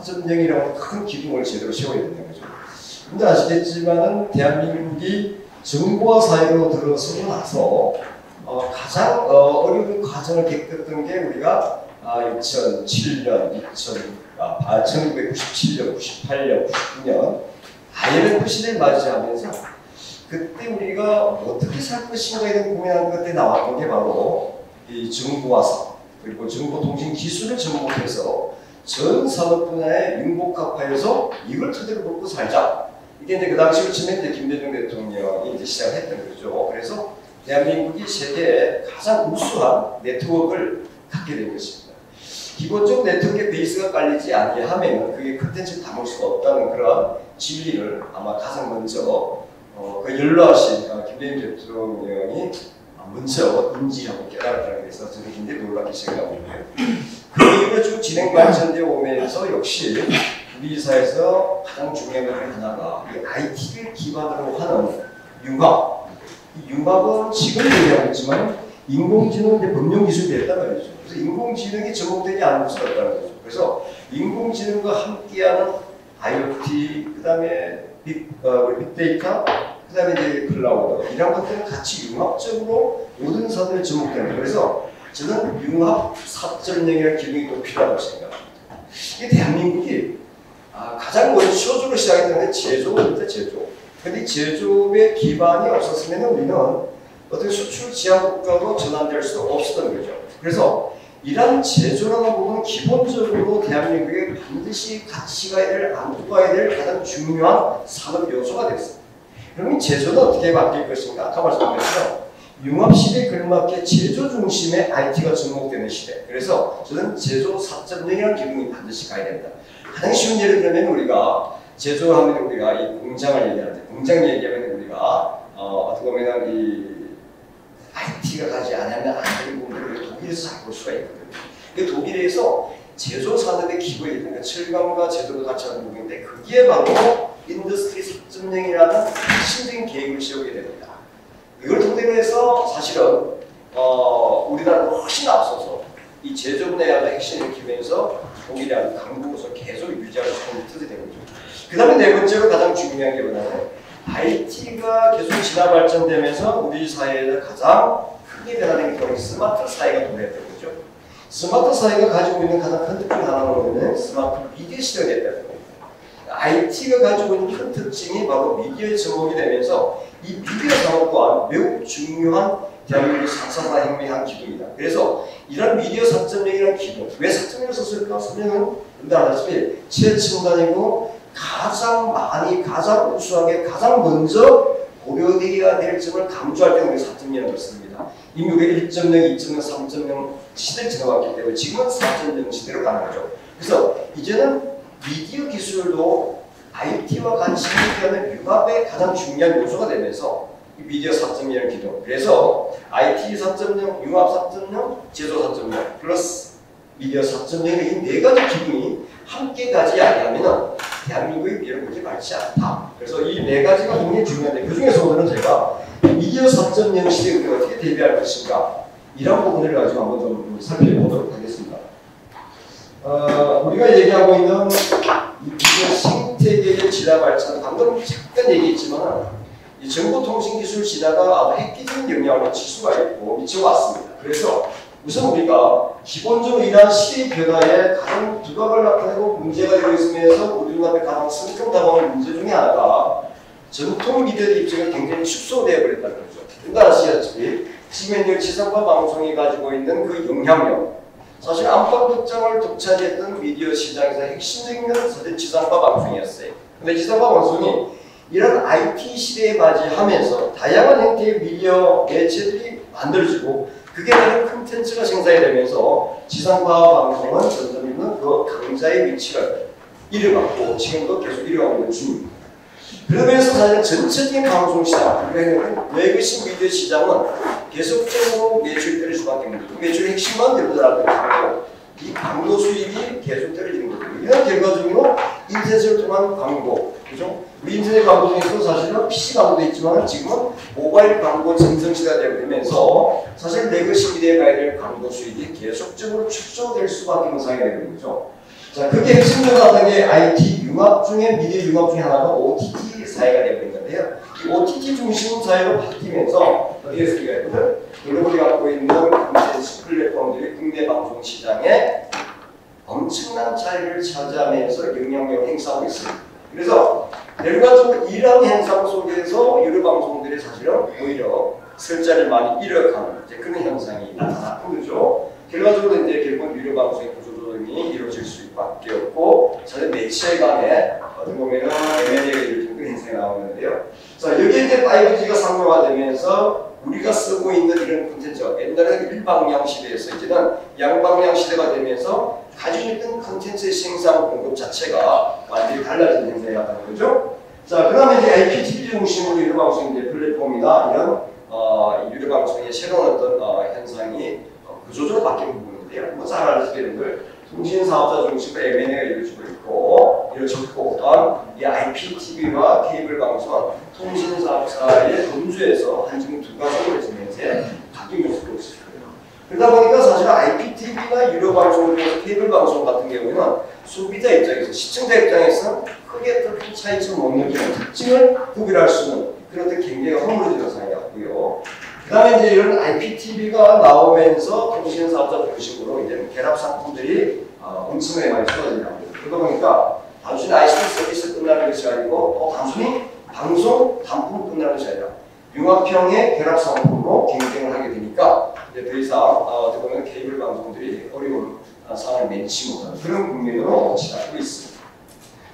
4.0이라는 큰 기둥을 제대로 세워야 된다는 거죠. 근데 아시겠지만은 대한민국이 정보화 사회로 들어서고 나서 가장 어려운 과정을 겪었던 게 우리가 2007년, 1997년, 98년, 99년 IMF 시대를 맞이하면서 그때 우리가 어떻게 살 것인가에 대한 고민하는 것에 나왔던 게 바로 이 정보화사 그리고 정보통신 기술을 접목해서 전 산업 분야의 융복합화해서 이걸 토대로 먹고 살자. 이게 이제 그 당시쯤에 이제 김대중 대통령이 이제 시작했던 거죠. 그래서 대한민국이 세계에 가장 우수한 네트워크를 갖게 된 것입니다. 기본적으로 네트워크의 베이스가 깔리지 아니하면 그게 컨텐츠를 담을 수가 없다는 그런 진리를 아마 가장 먼저 그 연로하신 김대중 대통령이 먼저 인지하고 깨달았다는 데서 저는 굉장히 놀랍게 생각하고 있고요. 그 이후에 쭉 진행 발전되어 오면서 역시 우리 사회에서 가장 중요한 것 하나가 이 IT를 기반으로 하는 융합. 이 융합은 지금 얘기하고 있지만 인공지능 이제 법령 기술이 됐단 말이죠. 그래서 인공지능이 접목되지 않을 수 없다는 거죠. 그래서 인공지능과 함께하는 IoT, 그 다음에 빅데이터, 그 다음에 이제 클라우드, 이런 것들은 같이 융합적으로 모든 사업에 접목되는 거예요. 그래서 저는 융합 4.0이라는 기능이 또 필요하다고 생각합니다. 이게 대한민국이 가장 먼저 시조로 시작했던 게 제조입니다, 제조. 근데 제조의 기반이 없었으면 우리는 어떤 수출 지향 국가로 전환될 수 없었던 거죠. 그래서 이런 제조라는 부분은 기본적으로 대한민국에 반드시 같이 가야 될, 안고 가야 될 가장 중요한 산업 요소가 됐습니다. 그러면 제조는 어떻게 바뀔 것인가? 아까 말씀드렸죠. 융합시대에 걸맞게 제조 중심의 IT가 접목되는 시대. 그래서 저는 제조 4.0이라는 기능이 반드시 가야 된다. 가장 쉬운 예를 들면 우리가 제조하면 우리가 이 공장을 얘기하는데 공장 얘기하면 우리가 어떻게 보면 이 IT가 가지 않으면 안 되는 부분들을 독일에서 잘 볼 수가 있거든요. 독일에서 제조 산업의 기본이 있는 철강과 제조를 같이 하는 부분인데 그게 바로 인더스트리 4.0이라는 핵심적인 계획을 세우게 됩니다. 이걸 토대로 해서 사실은 우리나라는 훨씬 앞서서 이 제조 분야의 핵심을 키우면서 독일이 아주 강국으로서 계속 유지할 수 있는 뜻이 되는 거죠. 그 다음에 네 번째로 가장 중요한 게 뭐냐면 IT가 계속 진화 발전되면서 우리 사회에서 가장 크게 변화된 게 바로 스마트 사회가 도래했던 거죠. 스마트 사회가 가지고 있는 가장 큰 특징 하나는 스마트 미디어 시대가 됐다는 겁니다. IT가 가지고 있는 큰 특징이 바로 미디어에 접목이 되면서 이 미디어 산업 또한 매우 중요한 대한민국 4차 산업혁명의 한 기둥이다. 그래서 이런 미디어 4.0이라는 기둥, 왜 4.0을 썼을까? 4.0은 아시다시피 최첨단이고 가장 많이, 가장 우수하게, 가장 먼저 고려되어야 될 점을 강조할 때 우리 4.0이라고 했습니다. 이미 우리가 1.0, 2.0, 3.0 시대를 지나왔기 때문에 지금은 4.0 시대로 가는 거죠. 그래서 이제는 미디어 기술도 IT와 같이 함께하는 융합의 가장 중요한 요소가 되면서 미디어 4.0이라는 기둥. 그래서 IT 4.0, 융합 4.0, 제조 4.0 플러스 미디어 4.0의 이 네 가지 기둥이 함께 가지 않으면 대한민국의 미래는 밝지 않다. 그래서 이 네 가지가 굉장히 중요한데 그 중에서 오늘은 제가 미디어 4.0 시대에 우리가 어떻게 대비할 것인가 이런 부분을 가지고 한번 좀 살펴보도록 하겠습니다. 우리가 얘기하고 있는 이 미디어 생태계의 진화 발전, 방금 잠깐 얘기했지만 이 정보통신기술 진화가 아주 획기적인 영향을 미칠 수가 있고 미쳐왔습니다. 그래서 우선 우리가 기본적으로 이러한 시대의 변화에 가장 두각을 나타내고 문제가 되고 있으면서 우리나라의 가장 성공당하는 문제 중에 하나가 전통 미디어의 입장이 굉장히 축소되어 버렸다는 거죠. 근데 아시다시피 지금 현재 지상파 방송이 가지고 있는 그 영향력, 사실 안팎 극장을 독차지했던 미디어 시장에서 핵심적인 것은 사실 지상파 방송이었어요. 근데 지상파 방송이 이런 IT 시대에 맞이하면서 다양한 형태의 미디어 매체들이 만들어지고 그게 다른 콘텐츠가 생산이 되면서 지상파 방송은 점점 있는 그 강자의 위치를 잃어갔고 지금도 계속 잃어가고 있는 중입니다. 그러면서 사실 전체적인 방송 시장, 외교신 미디어 시장은 계속적으로 매출이 떨어질 수밖에 없는 거죠. 매출의 핵심만 여러분들한테 강고 이 광고 수입이 계속 떨어지는 거거든요. 이런 결과적으로 인터넷을 통한 광고, 그죠? 우리 인터넷 광고 중에서도 사실은 PC 광고도 있지만 지금은 모바일 광고 전성시대가 되면서 사실 레거시 미디어에 가야 될 광고 수입이 계속적으로 축소될 수밖에 없는 상황이 되는 거죠. 자, 그게 핵심적으로 하는 게 IT 융합 중에 미디어 융합 중에 하나가 OTT 사회가 되고 있는데요. 이 OTT 중심 사회로 바뀌면서 어떻게 했습니까, 여러분들? 글로벌이 갖고 있는 콘텐츠 플랫폼들이 국내 방송 시장에 엄청난 자리를 차지하면서 영향력을 행사하고 있습니다. 그래서 결과적으로 이러한 현상 속에서 유료 방송들이 사실은 오히려 설 자리를 많이 잃어가는 그런 현상이 나타났고, 그죠? 결과적으로 이제 결국 유료 방송의 구조조정이 이루어질 수밖에 없고, 사실 매체 간에 어떻게 보면은 M&A가 이루어지는 그런 현상이 나오는데요. 자, 여기에 이제 5G가 상용화되면서 우리가 쓰고 있는 이런 콘텐츠가 옛날에는 일방향 시대에서 이제는 양방향 시대가 되면서 가지고 있는 콘텐츠의 생산 공급 자체가 완전히 달라진 현상이 나타나는 거죠. 자, 그 다음에 이제 IPTV 중심으로 유료 방송 이제 플랫폼이나 이런 유료 방송의 새로운 어떤 현상이 구조적으로 바뀐 부분인데요. 뭐 잘 아시는 걸 통신 사업자 중심으로 M&A가 이루어지고 있고, 이루어졌고, 또한 이 IPTV와 케이블 방송은 통신 사업자의 범주에서 한중 두 가지로 지금 현재 바뀌면서 있습니다. 그러다 보니까 사실 IPTV나 유료 방송, 케이블 방송 같은 경우에는 소비자 입장에서, 시청자 입장에서 크게 큰 차이점을 못 느끼는 특징을 구별할 수 있는 그런 굉장히 허물어지는 상황이 같고요. 그 다음에 이제 이런 IPTV가 나오면서 통신 사업자 중심으로 이제 결합 상품들이 엄청나게 많이 쏟아진다고 합니다. 그러다 보니까 단순히 ICT 서비스 끝나는 것이 아니고 또 단순히 방송 단품 끝나는 것이 아니라 융합형의 결합 상품으로 경쟁을 하게 되니까 이제 더 이상 어떻게 보면 케이블 방송들이 어려운 상황을 면치 못하는 그런 국면으로 치닫고 있습니다.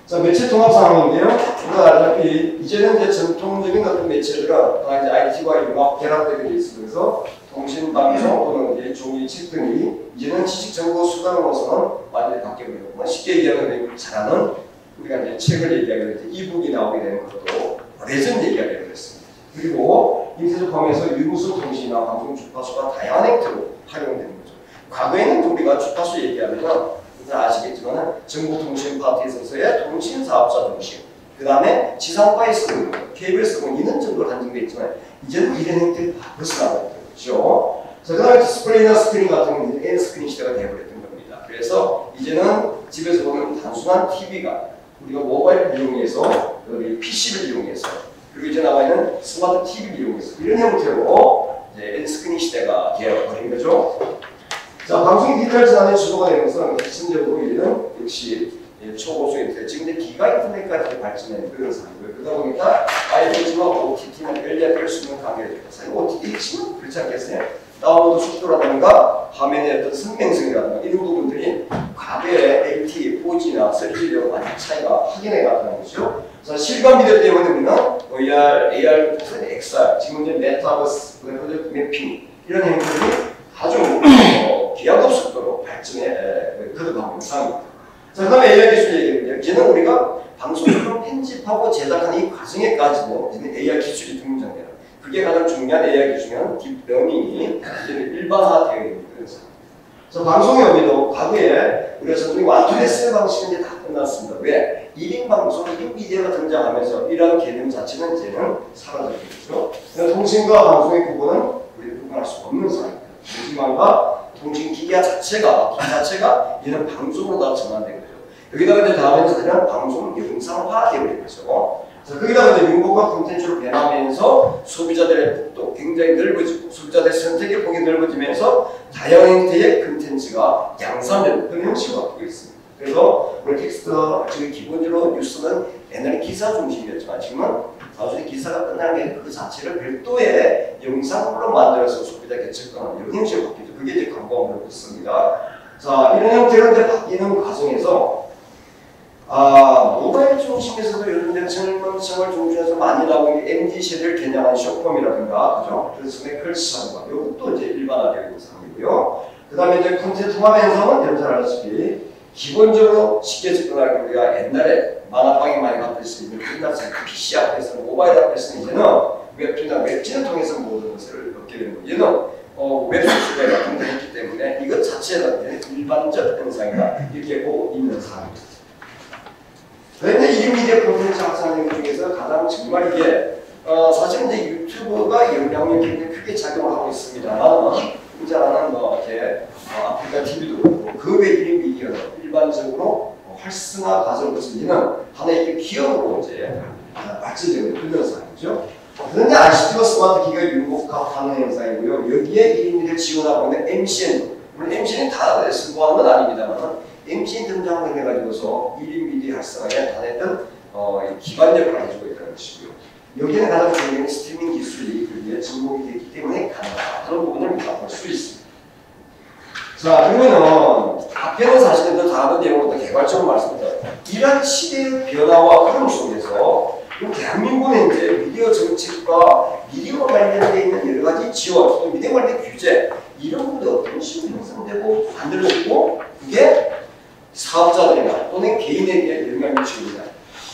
자, 매체 통합 상황인데요. 우리가 알다시피 이제는 이제 전통적인 어떤 매체들은 이제 IT와 융합 결합되게 돼 있으면서 통신 방송 또는 이제 종이 책 등이 이제는 지식 정보 수단으로서는 완전히 바뀌어버리고, 쉽게 얘기하면 잘하는 우리가 이제 책을 얘기하게 될 때 이북이 나오게 되는 것도 오래전 얘기가 되어버렸습니다. 그리고 인터넷 포함해서 유무선 통신이나 방송 주파수가 다양한 형태로 활용되는 거죠. 과거에는 우리가 주파수 얘기하면 아시겠지만 정보통신 파트에 있어서의 통신사업자 중심, 그 다음에 지상파에 쓰고 케이블 쓰고 있는 정도로 한정되어 있지만 이제는 이런 형태를 벗어나고 있죠. 자, 그 다음에 디스플레이나 스크린 같은 경우는 N스크린 시대가 되어버렸던 겁니다. 그래서 이제는 집에서 보면 단순한 TV가 우리가 모바일을 이용해서 PC를 이용해서 그리고 이제 나와 있는 스마트 TV를 이용해서 이런 형태로 이제 N스크린 시대가 되어버린 거죠. 자, 방송 디지털 전환의 주도가 되면서 핵심적으로 이런 역시 초고속 인터넷, 지금 이제 기가 인터넷까지 발전하는 그런 상황이고요. 그러다 보니까 5G와 OTT는 연결될 수 있는 관계가 사실 OTT 핵심은 그렇지 않겠어요? 다운로드 속도라든가 화면의 어떤 선명성이라든가 이런 부분들이 과거의 LTE, 4G나 3G와 많이 차이가 확연하게 나타나는 것이죠. 자, 실감 미디어 때문에 우리는 VR, AR, XR, 지금 이제 메타버스, 프로젝트 매핑 이런 행위들이 아주 기하급 속도로 발전에 거듭하고 있는 상황입니다. 자, 그 다음에 AI 기술 얘기했는데요. 이제는 우리가 방송을 편집하고 제작하는 이 과정에까지도 이제는 AI 기술이 등장해요. 그게 가장 중요한 AI 기술은 딥러닝이 이제는 일반화되어 있는 그런 상황입니다. 자, 방송의 의미도 과거에 우리가 전통의 완투레스 방식은 이제 다 끝났습니다. 왜? 1인 방송, 1인 미디어가 등장하면서 이러한 개념 자체는 이제는 사라졌겠죠. 통신과 방송의 구분은 우리가 구분할 수 없는 상황입니다. 통신망과 통신기계 자체가 이제는 방송으로 다 전환된 거죠. 여기다가 이제 다음에는 그냥 방송 영상화 되어버린 거죠. 자, 거기다가 이제 윤곽과 콘텐츠로 변하면서 소비자들의 폭도 굉장히 넓어지고 소비자들의 선택의 폭이 넓어지면서 다양한 형태의 콘텐츠가 양산되는 그런 형식으로 바뀌고 있습니다. 그래서 우리 텍스트 지금 기본적으로 뉴스는 옛날에 기사 중심이었지만 지금은 나중에 기사가 끝나는 게 그 자체를 별도의 영상으로 만들어서 소비자에게 접근하는 이런 형식으로 바뀌죠. 그게 이제 광고함으로 있습니다. 자, 이런 형태로 이제 바뀌는 과정에서 모바일 중심에서도 요즘 젊은 층을 중심해서 많이 나오는 게 MZ세대를 겨냥한 쇼폼이라든가, 그죠? 그래서 컬처가 이것도 이제 일반화되어 있는 상황이고요. 그 다음에 이제 콘텐츠 통합 현상은 여러분 잘 아시다시피 기본적으로 쉽게 접근하기 우리가 옛날에 만화방에 많이 갖고 있는 끝났어요. PC 앞에서 모바일 앞에서는 이제는 웹툰이나 웹진을 통해서 모든 것을 얻게 되는 거예요. 얘는 웹소스가 등장했기 때문에 이것 자체가 일반적 현상이다 이렇게 보고 있는 상황입니다. 그런데 이 미디어 콘텐츠 확산하는 것 중에서 가장 정말 이게 사실 이제 유튜브가 영향력이 굉장히 크게 작용을 하고 있습니다만 혼자라는 이렇게 아프리카 TV도 그렇고 그 외 1인 미디어는 일반적으로 활성화 과정을 거슬리는 하나의 기업으로 이제 발전되고 있는 현상이죠. 그런데 ICT와 스마트 기기가 융복합하는 현상이고요. 여기에 1인미디어를 지원하고 있는 MCN, 물론 MCN이 다 승부하는 건 아닙니다만 MCN 등장을 해가지고서 1인 미디어 활성화에 단했던 기반 역할을 해주고 있다는 것이고요. 여기에는 가장 중요한 스트리밍 기술이 여기에 접목이 됐기 때문에 가능하다. 그런 부분을 우리가 볼 수 있습니다. 자, 그러면은 앞에는 사실은 더 다른 내용을 더 개괄적으로 말씀드립니다. 이러한 시대의 변화와 흐름 속에서 대한민국의 이제 미디어 정책과 미디어와 관련되어 있는 여러 가지 지원, 또 미디어 관련 규제 이런 부분이 어떤 식으로 형성되고 만들어지고 그게 사업자들이나 또는 개인에게 영향을 미칩니다.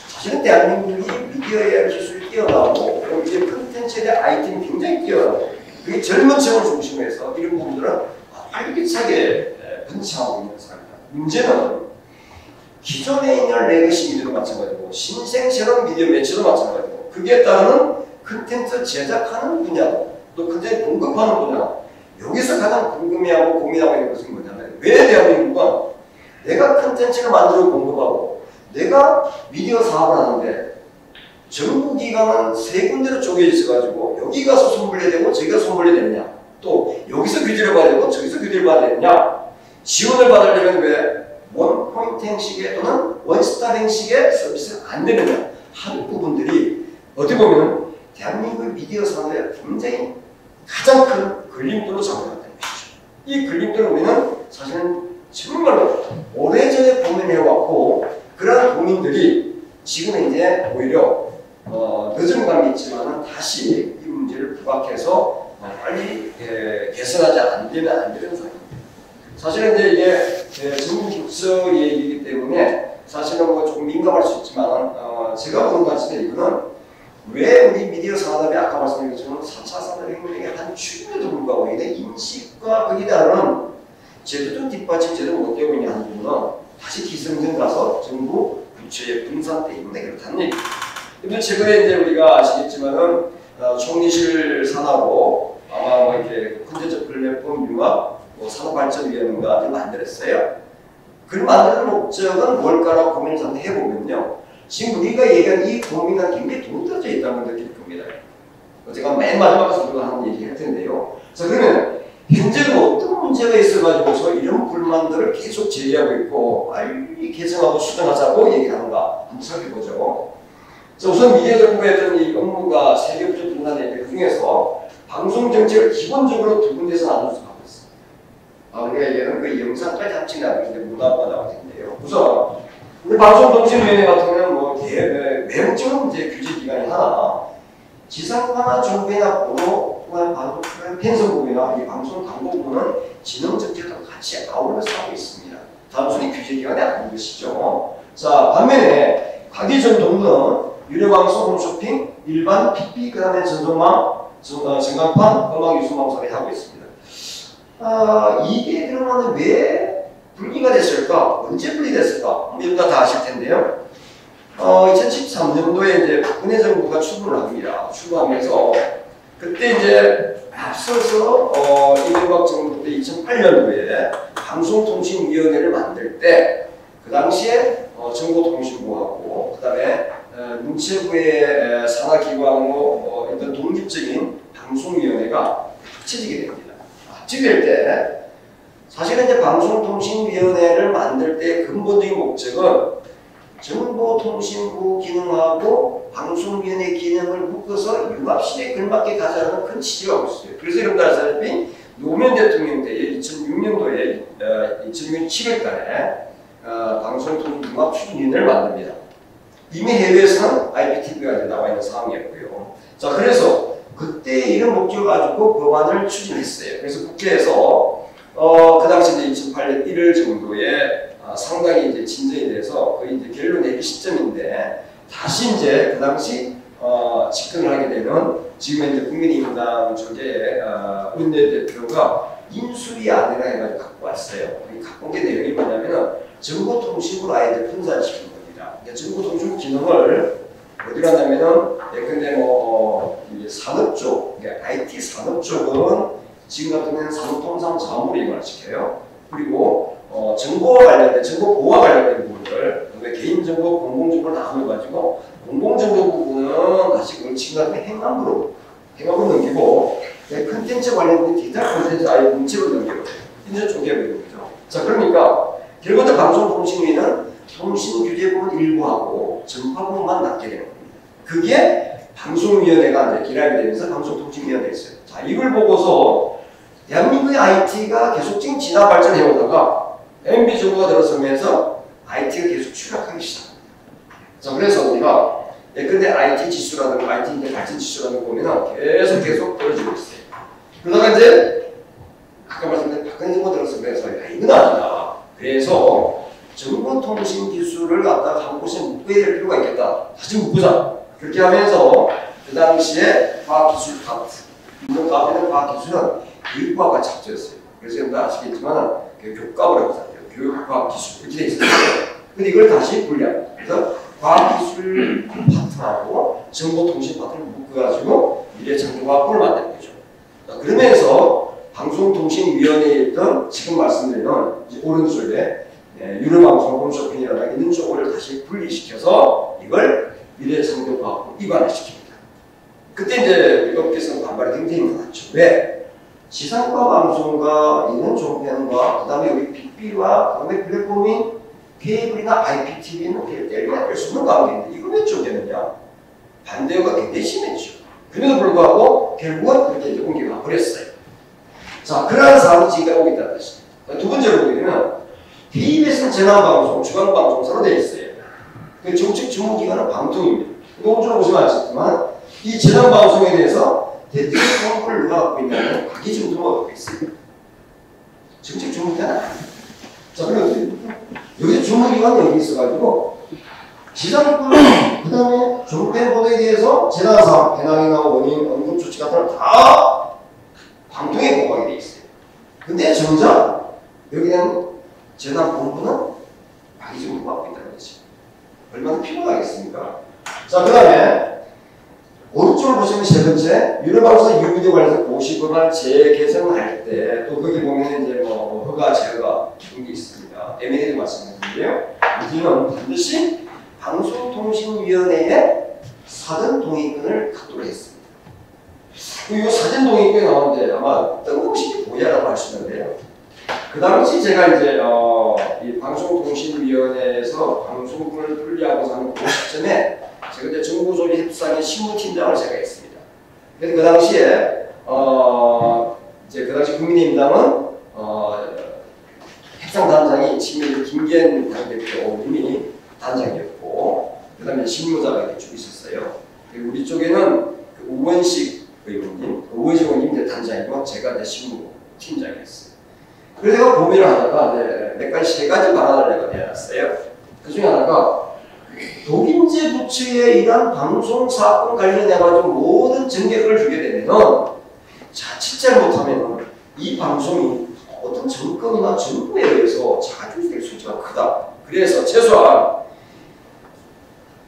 사실은 대한민국이 미디어의 기술이 뛰어나고 이제 콘텐츠에 대한 아이템이 굉장히 뛰어나고 그게 젊은 층을 중심으로 해서 이런 부분들은 활기차게 번창하고 있는 상황입니다. 문제는 기존에 있는 레거시 미디어도 마찬가지고 신생 새로운 미디어 매체도 마찬가지고 그게 따르는 콘텐츠 제작하는 분야 또 콘텐츠 공급하는 분야 여기서 가장 궁금해하고 고민하고 있는 것은 뭐냐면 왜 대한민국은 내가 콘텐츠를 만들고 공급하고 내가 미디어 사업을 하는데 정부기관은 세 군데로 쪼개져 있어가지고 여기 가서 손벌려야 되고 저기 가서 손벌려야 되느냐 또 여기서 규제를 받아야 되고 저기서 규제를 받아야 되느냐 지원을 받으려면 왜 원 포인트 형식의 또는 원스타 형식의 서비스가 안 되느냐 하는 부분들이 어떻게 보면 대한민국의 미디어 산업의 굉장히 가장 큰 걸림돌로 작용한다는 것이죠. 이 걸림돌을 우리는 사실은 정말로 오래전에 고민해왔고 그러한 고민들이 지금 이제 오히려 늦은 감이 있지만 다시 이 문제를 부각해서 빨리 개선하지 안 되는 상황입니다. 사실은 이제 이게 정부 국서 얘기이기 때문에 사실은 뭐 조금 민감할 수 있지만 제가 보는 관점에 이거는 왜 우리 미디어 산업이 아까 말씀드린 것처럼 4차 산업혁명의 한 축인데도 불구하고 이게 인식과 거기에 따른 제도적 뒷받침 제대로 못 되고 있는 한 부분은 다시 기승전 가서 정부 부처의 분산 때문에 그렇다는 얘기입니다. 근데 최근에 이제 우리가 아시겠지만은 총리실 산하고 아마 뭐 이렇게 콘텐츠 플랫폼 융합 산업발전위원회가 만들었어요. 그걸 만드는 목적은 뭘까라고 고민을 한번 해보면요. 지금 우리가 얘기한 이 고민은 굉장히 동떨어져 있다는 걸 느낄 겁니다. 제가 맨 마지막에서 그거 하는 얘기 할 텐데요. 자, 그러면 현재는 어떤 문제가 있어가지고서 이런 불만들을 계속 제기하고 있고 빨리 개선하고 수정하자고 얘기하는가 한번 살펴보죠. 자, 우선 미디어 정부의 어떤 이 업무가 세계적 분산에 그 중에서 방송 정책을 기본적으로 두 군데서 나눠서 하고 있습니다. 우리가 얘기하는 그 영상까지 합치는 게 문화과다 같은데요. 우선 우리 방송통신위원회 같은 경우는 뭐 외국적인 이제 규제기관이 하나 지상파나 정부나 보도 또한 방송 편성국이나 이 방송 광고부는 진흥 정책도 같이 아울러서 하고 있습니다. 단순히 규제기관이 아닌 것이죠. 자, 반면에 과기전 동부는 유료방송, 홈쇼핑, 일반 PP, 그 다음에 전송망, 전광판, 음악유수방송을 하고 있습니다. 이게 그러면 왜 분리가 됐을까? 언제 분리됐을까? 여러분 다 아실 텐데요. 2013년도에 이제 박근혜 정부가 출범을 합니다. 출범하면서 그때 이제 앞서서 이명박 정부 때 2008년도에 방송통신위원회를 만들 때 그 당시에 정보통신부하고 그 다음에 문체부의 산하기관으로 어떤 독립적인 방송위원회가 합쳐지게 됩니다. 합치게 될 때 사실은 이제 방송통신위원회를 만들 때 근본적인 목적은 정보통신부 기능하고 방송위원회 기능을 묶어서 융합시대에 걸맞게 가자는 큰 취지가 있어요. 그래서 여러분들 아시다시피 노무현 대통령 때 2006년도에 2006년 7월달에 방송통신융합 추진위원회를 만듭니다. 이미 해외에서는 IPTV가 나와 있는 상황이었고요. 자, 그래서 그때 이런 목적을 가지고 법안을 추진했어요. 그래서 국회에서 그 당시 이제 2008년 1월 정도에 상당히 이제 진전이 돼서 거의 이제 결론 내기 시점인데 다시 이제 그 당시 집권을 하게 되면 지금 이제 국민의힘당 쪽에 원내대표가 인수위안이라 해가지고 갖고 왔어요. 갖고 온 게 내용이 뭐냐면은 정보통신부를 아예 이제 분산시키는 겁니다. 그러니까 정보통신 기능을 어디 가냐면은 예컨대 산업 쪽, 그러니까 IT 산업 쪽은 지금 같은 경우는 산업통상자원부를 이관시켜요. 그리고 정보와 관련된, 정보 보호와 관련된 부분들, 개인정보, 공공정보를 나눠가지고, 공공정보 부분은 다시 그걸 친구한테 행안부로 넘기고, 컨텐츠 관련된 디지털 콘텐츠 아예 문체로 넘기고, 이제 쪼개버리는 거죠. 자, 그러니까, 결국은 방송통신위는 통신규제부분 일부하고, 전파부분만 낫게 되는 겁니다. 그게 방송위원회가 이제 기량이 되면서 방송통신위원회가 있어요. 자, 이걸 보고서, 대한민국의 IT가 계속적인 진화 발전해오다가, MB 정부가 들어서면서 IT가 계속 추락하기 시작합니다. 자, 그래서 우리가 근데 IT 지수라든가 IT 발전 지수라는 거 보면은 계속 떨어지고 있어요. 그러다가 이제 아까 말씀드린 박근혜 정부 들어서면서 이건 아니다. 그래서 정보통신 기술을 갖다가 한 곳에 묶어야 될 필요가 있겠다. 다시 묶자. 그렇게 하면서 그 당시에 과학기술 파트, 인문과학에는 과학기술은 교육과가 같이 합쳐졌어요. 그래서 여러분들 아시겠지만 교과부라고 하잖아요. 교육과학기술 이렇게 돼 있어요. 근데 이걸 다시 분리합니다. 그래서 과학기술 파트하고 정보통신 파트를 묶어가지고 미래창조과학부를 만드는 거죠. 자, 그러면서 방송통신위원회에 있던 지금 말씀드리는 오른쪽에 유료방송 홈쇼핑이라든가 있는 쪽을 다시 분리시켜서 이걸 미래창조과학부 입안시킵니다. 그때 이제 미국에서는 반발이 굉장히 많았죠. 왜? 지상파 방송과 있는 종편과 그 다음에 우리 PB와 그 다음에 플랫폼인 케이블이나 IPTV는 뗄래야 뗄 수 없는 관계인데 이걸 왜 쪼개느냐? 반대가 굉장히 심했죠. 그럼에도 불구하고 결국은 그렇게 이제 옮겨가 버렸어요. 자, 그러한 상황이 지금까지 오고 있다는 것입니다. 두 번째로 보게 되면 TBS는 재난방송, 주간방송사로 되어 있어요. 그 정책 주무기관은 방통입니다. 이거 오늘 보시면 아시겠지만 이 재난방송에 대해서 대통령 정보를 누가 갖고 있냐면 과기정통부가 갖고 있어요. 정책 주무기관은 아니에요. 자, 그러면 여기 주무기관이 여기 있어가지고 지상파, 그 다음에 종편 보도에 대해서 재난상황, 배낭이나 원인, 언급 조치 같은 걸 다 방통에 보고하게 돼 있어요. 근데 정작 여기는 재난본부는 과기정통부가 갖고 있다는 거지. 얼마나 피곤하겠습니까? 자, 그 다음에 오른쪽을 보시면 세 번째, 유료방송 유비디오 관련해서 고시법안 재개정할 때, 또 거기 보면 이제 뭐 허가, 제허가 이런 게 있습니다. M&A도 마찬가지인데요. 우리는 반드시 방송통신위원회에 사전 동의권을 갖도록 했습니다. 이 사전 동의권이 나오는데 아마 뜬금없이 보야라고 하시는데요. 그 당시 제가 이제 이 방송통신위원회에서 방송국을 분리하고자 하는 그 시점에 제가 이제 정보조리 협상의 실무팀장을 제가 했습니다. 그래서 그 당시에 이제 그 당시 국민의힘당은 협상단장이 지금 김기현 당대표님이 단장이었고, 그다음에 실무자가 이렇게 쭉 있었어요. 그리고 우리 쪽에는 그 우원식 의원님, 우원식 의원님 이제 단장이고 제가 이제 실무팀장이었어요. 그래서 제가 고민을 하다가 몇 가지 세 가지 방안을 내가 내놨어요. 그 중에 하나가 독임제 부처에 이런 방송사건 관련해가지고 모든 전개를 주게 되면 자칫 잘못하면 이 방송이 어떤 정권이나 정부에 의해서 자주될 수가 크다. 그래서 최소한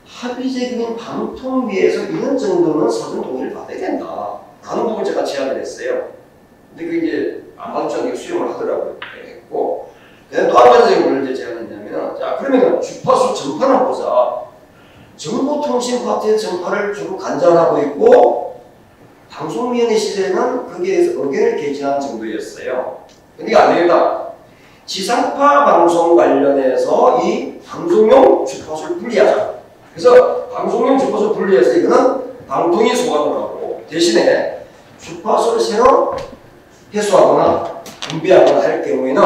합의제적인 방통위에서 이런 정도는 사전 동의를 받아야 된다. 라는 부분을 제가 제안을 했어요. 근데 그게 이제 안 받을 줄 알고 수용을 하더라고요. 했고, 또 한 가지 뭘 이제 제안했냐면, 자, 그러면 주파수 전파를 보자. 정보통신 파트의 전파를 주로 관장하고 있고, 방송위원회 시절에는 거기에 대해서 의견을 개진한 정도였어요. 근데 이게 안 되겠다. 지상파 방송 관련해서 이 방송용 주파수를 분리하자. 그래서 방송용 주파수 분리해서 이거는 방통위 소관을 하고, 대신에 주파수를 새로 회수하거나 분배하거나 할 경우에는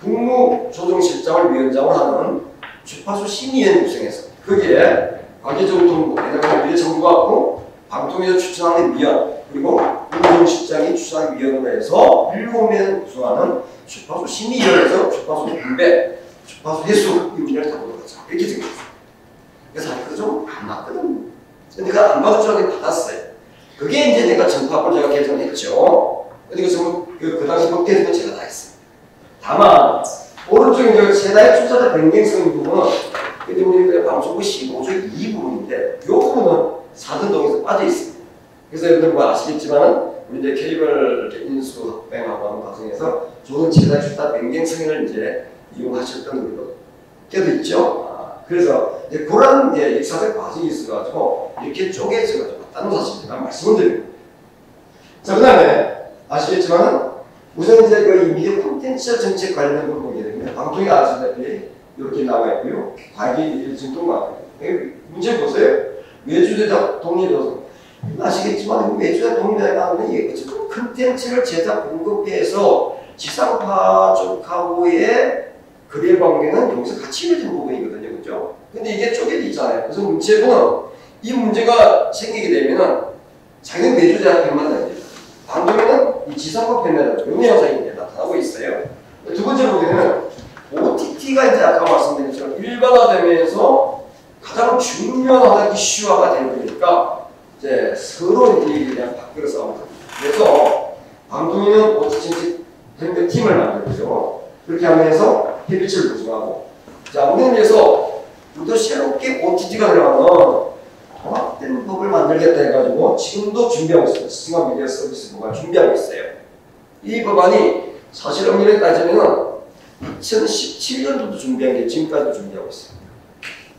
국무조정실장을 위원장을 하는 주파수 심의위원회 구성해서 거기에 과기정통부, 미래정부가 방통위에서 추천하는 위원, 그리고 국무조정실장이 추천하는 위원으로 해서 7명 구성하는 주파수 심의위원회에서 주파수 분배, 주파수 회수 이 문제를 다루는 거죠. 이렇게 생겼어요. 그래서 그거 좀 안 맞거든요. 근데 내가 안 받을 줄 알고 받았어요. 그게 이제 내가 전파법을 제가 개정했죠. 근데 그 당시 법대에서 제가 다 했어요. 다만 오른쪽에 이제 세다의 투자자 변경성 부분은 근데 우리 방송국 15조 2부분인데 이 부분은 사전동에서 빠져 있습니다. 그래서 여러분들 뭐 아시겠지만 우리 이제 케이블 인수 합병하고 하는 과정에서 좋은 세다의 투자 변경 승인을 이제 이용하셨던 우리도 때도 있죠. 그래서 이제 그런 역사적 과정이 있어가지고 이렇게 쪼개져가지고 왔다는 사실을 제가 말씀을 드립니다. 자, 그 다음에 아시겠지만 우선 이제 그 미디어 콘텐츠 정책 관련된 걸 보게 되면 방통위 아시다시피 이렇게 나와 있고요. 과기 진동과 문제 보세요. 외주제작 독립여성 아시겠지만 외주제작 독립이라는 게 어쨌든 콘텐츠를 제작 공급해서 지상파 쪽하고의 거래 관계는 여기서 같이 이루어진 부분이거든요. 그죠? 근데 이게 쪼개져 있잖아요. 그래서 문체부는 이 문제가 생기게 되면은 자기는 외주제작 편만 됩니다. 방송에는 이 지상파 편에는 이런 현상이 나타나고 있어요. 두 번째로 보게 되면 OTT가 이제 아까 말씀드린 것처럼 일반화되면서 가장 중요한 이슈화가 되니까 이제 서로 이제 그냥 바뀌어 싸웁니다. 그래서 방송인은 OTT 팀을 만들고요. 그렇게 하면서 협의체를 구성하고, 자, 우리는 그래서 또 새롭게 OTT가 들어가면 통합된 법을 만들겠다 해가지고 지금도 준비하고 있어요. 시스템 미디어 서비스 법을 준비하고 있어요. 이 법안이 사실 엄밀히 따지면 2017년도도 준비한 게 지금까지도 준비하고 있어요.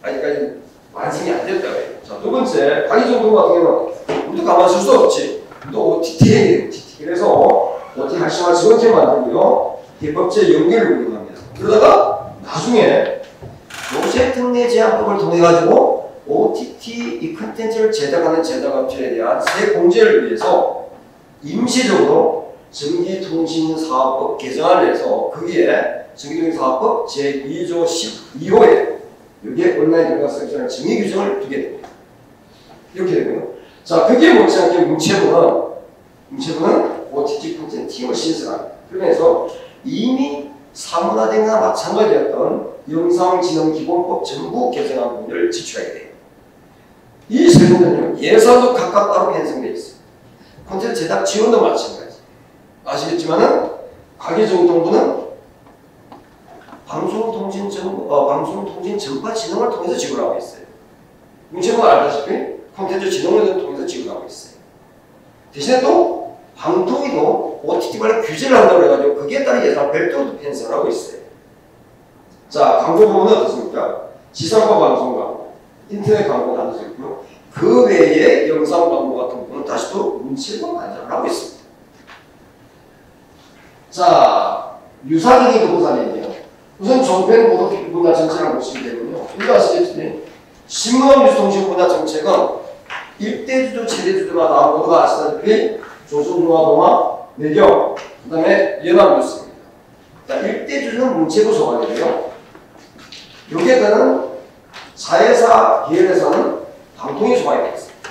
아직까지 완성이 안 됐다고 해요. 자, 두 번째, 강의정도 같은 경우는 우리도 가만히 있을 수 없지. 또 OTT. 그래서 OTT 활성화 지원팀 만들고요. 대법제 연계를 운영합니다. 그러다가 나중에 노쇠특례 제한법을 통해 가지고 OTT 이 콘텐츠를 제작하는 제작업체에 대한 세 공제를 위해서 임시적으로 전기통신사업법 개정안을 해서 거기에 전기통신사업법 제2조 12호에 여기에 온라인 결과 서비스라는 정의 규정을 두게 됩니다. 이렇게 되고요. 자, 그게 못지않게 문체부는 OTT 콘텐츠 팀을 신설합니다. 그러면서 이미 사문화된 것과 마찬가지였던 영상진흥기본법 전부 개정안 부분을 지출하게 돼요. 이 세 부분은요, 예산도 각각 따로 편성되어 있어요. 콘텐츠 제작 지원도 마찬가지. 아시겠지만은, 과기정통부는 방송통신 전파진흥을 통해서 지원하고 있어요. 문체부가 알다시피 콘텐츠 진흥을 통해서 지원하고 있어요. 대신에 또 방통위도 OTT 관련 규제를 한다고 해가지고 거기에 따른 예산 별도로 편성을 하고 있어요. 자, 광고 부분은 어떻습니까? 지상파 방송 광고, 인터넷 광고 나눌 수 있고요. 그 외에 영상 광고 같은 부분은 다시 또 문체부가 관장을 하고 있습니다. 자, 유사적인 부분사례인데요. 우선 종편 보도 분야 정책을 보시게 되면요. 우리가 아시겠지만 신문 뉴스통신 분야 정책은 일대주주, 최대주주마다 모두가 아시다시피 조선중앙동화, 매경, 그 다음에 연합뉴스입니다. 자, 일대주주는 문체부 소관이고요. 여기에 따른 사회사, 계열에서는 방통위 소관이 되어 있습니다.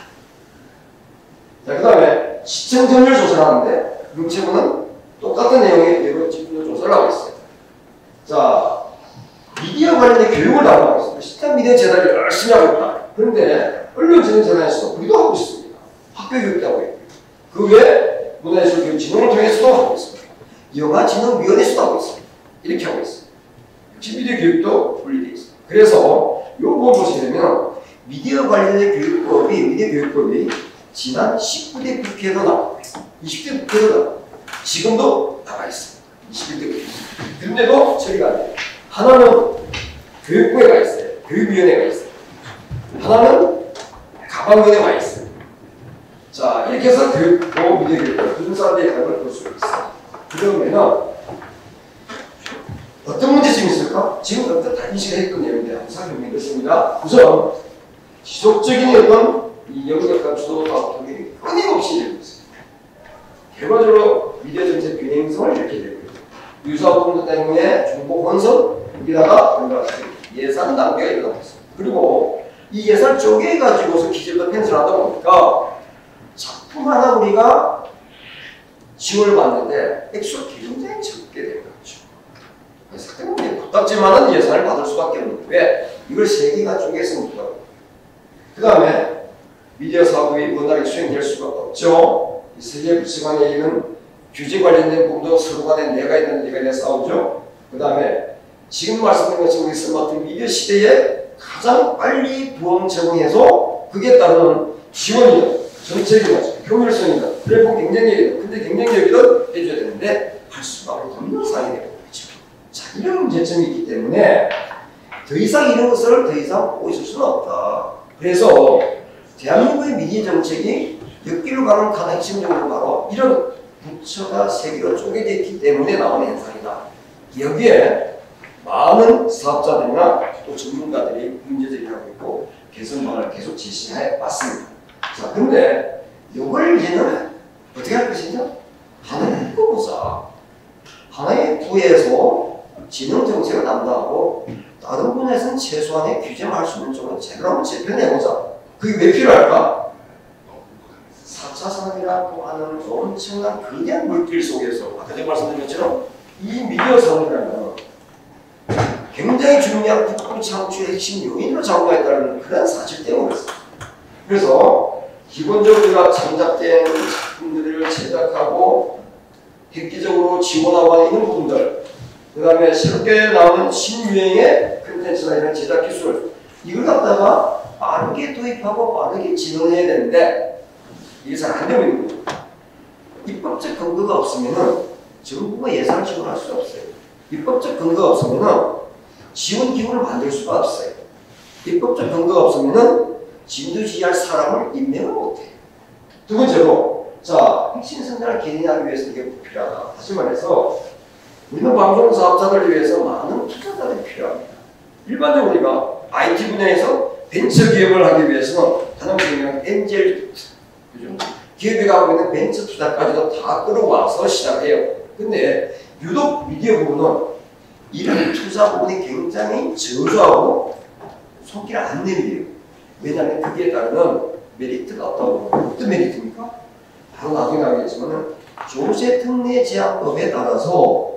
자, 그 다음에 시청 점유율 조사를 하는데 문체부는 똑같은 내용의 여러 집중력 조사를 하고 있어요. 자, 미디어 관련된 교육을 나누고 있습니다. 시스템 미디어 재단이 열심히 하고 있다. 그런데 언론진흥 재단에서 우리도 하고 있습니다. 학교 교육도 하고 있고, 그 외에 문화예술교육진흥을 통해서도 하고 있습니다. 영화진흥위원회에서도 하고 있습니다. 이렇게 하고 있어요. 역시 미디어 교육도 분리되어 있습니다. 그래서 이 부분 보시게 되면 미디어 관련된 미디어 교육법이 지난 19대 국회에도 나왔고요. 20대 국회에도 나왔고, 지금도 나와 있습니다. 21대 국회. 그런데도 처리가 안 돼요. 하나는 교육부에 가 있어요. 교육위원회가 있어요. 하나는 가방위원회에 와 있어요. 자, 이렇게 해서 교육부, 미디어 교육부, 두 사람들의 가격을 볼 수가 있어요. 그러면은 어떤 문제점이 있을까? 지금 어떤 다 인식했던 내용인데 항상 의미가 있습니다. 우선 지속적인 어떤 이 영역과 주도 사업들이 끊임없이 되고 있습니다. 결과적으로 미디어 정책 균형성을 이렇게 되고 유사업공도 때문에 정보 혼선, 여기다가 예산 낭비가 일어나고 있습니다. 그리고 이 예산 쪼개가지고서 기재도 편성하다 보니까 작품 하나 우리가 지원을 받는데 액수가 굉장히 적게 되는 거죠. 그래서 때문에 부탁지만은 예산을 받을 수밖에 없는데 왜? 이걸 세 개가 쪼개서 못 받아요. 그 다음에 미디어 사업이 원활하게 수행될 수가 없죠. 이 세 개 부처 간에 있는 규제 관련된 부분도 서로 간에 내가 있는 내가 있는 싸우죠. 그 다음에 지금 말씀드린 것처럼 우리 스마트 미디어 시대에 가장 빨리 보험 제공해서 그게 따르는 지원이요, 정책이요, 효율성이요, 플랫폼 경쟁력이요. 근데 경쟁력이든 해줘야 되는데 할 수가 없는 상황이 되는 거죠. 자, 이런 문제점이 있기 때문에 더 이상 이런 것을 더 이상 보고 있을 수는 없다. 그래서 대한민국의 미디어 정책이 엮기로 가는 가장 핵심적으로 바로 이런 부처가 세 개로 쪼개져 있기 때문에 나오는 현상이다. 여기에 많은 사업자들이나 또 전문가들이 문제제기를 하고 있고 개선방안을 계속 제시해 왔습니다. 자, 근데 이걸 이제는 어떻게 할 것이냐? 하나의 묶어보자. 하나의 부에서 진흥정책을 담당하고 다른 분야에서는 최소한의 규제만 할 수 있는 쪽은 제대로 한번 재편해보자. 그게 왜 필요할까? 4차 산업이라고 하는 엄청난 거대한 물길 속에서 아까 제가 말씀드린 것처럼 이 미디어 산업이라는 굉장히 중요한 국부 창출의 핵심 요인으로 작용했다는 그런 사실 때문이었어요. 그래서 기본적으로 우리가 창작된 작품들을 제작하고 획기적으로 지원하고 있는 부분들, 그 다음에 새롭게 나오는 신유행의 콘텐츠나 이런 제작 기술, 이걸 갖다가 빠르게 도입하고 빠르게 진행해야 되는데 이게 잘 안 되고 있는 거예요. 입법적 근거가 없으면은 정부가 예산을 지원할 수 없어요. 입법적 근거가 없으면은 지원 기구를 만들 수가 없어요. 입법적 근거가 없으면은 진두지휘할 사람을 임명을 못해요. 두 번째로, 자, 핵심 성장을 개인하기 위해서 이게 필요하다. 다시 말해서 우리는 방송 사업자들을 위해서 많은 투자자들이 필요합니다. 일반적으로 우리가 IT 분야에서 벤처 기업을 하기 위해서는 가장 중요한 엔젤, 그죠? 기업이 갖고 있는 벤처 투자까지도 다 끌어와서 시작해요. 근데 유독 미디어 부분은 이런 투자 부분이 굉장히 저조하고 손길 안 내밀어요. 왜냐하면 거기에 따르는 메리트가 없다고. 어떤 메리트입니까? 바로 나중에 나오겠지만 조세특례 제한법에 따라서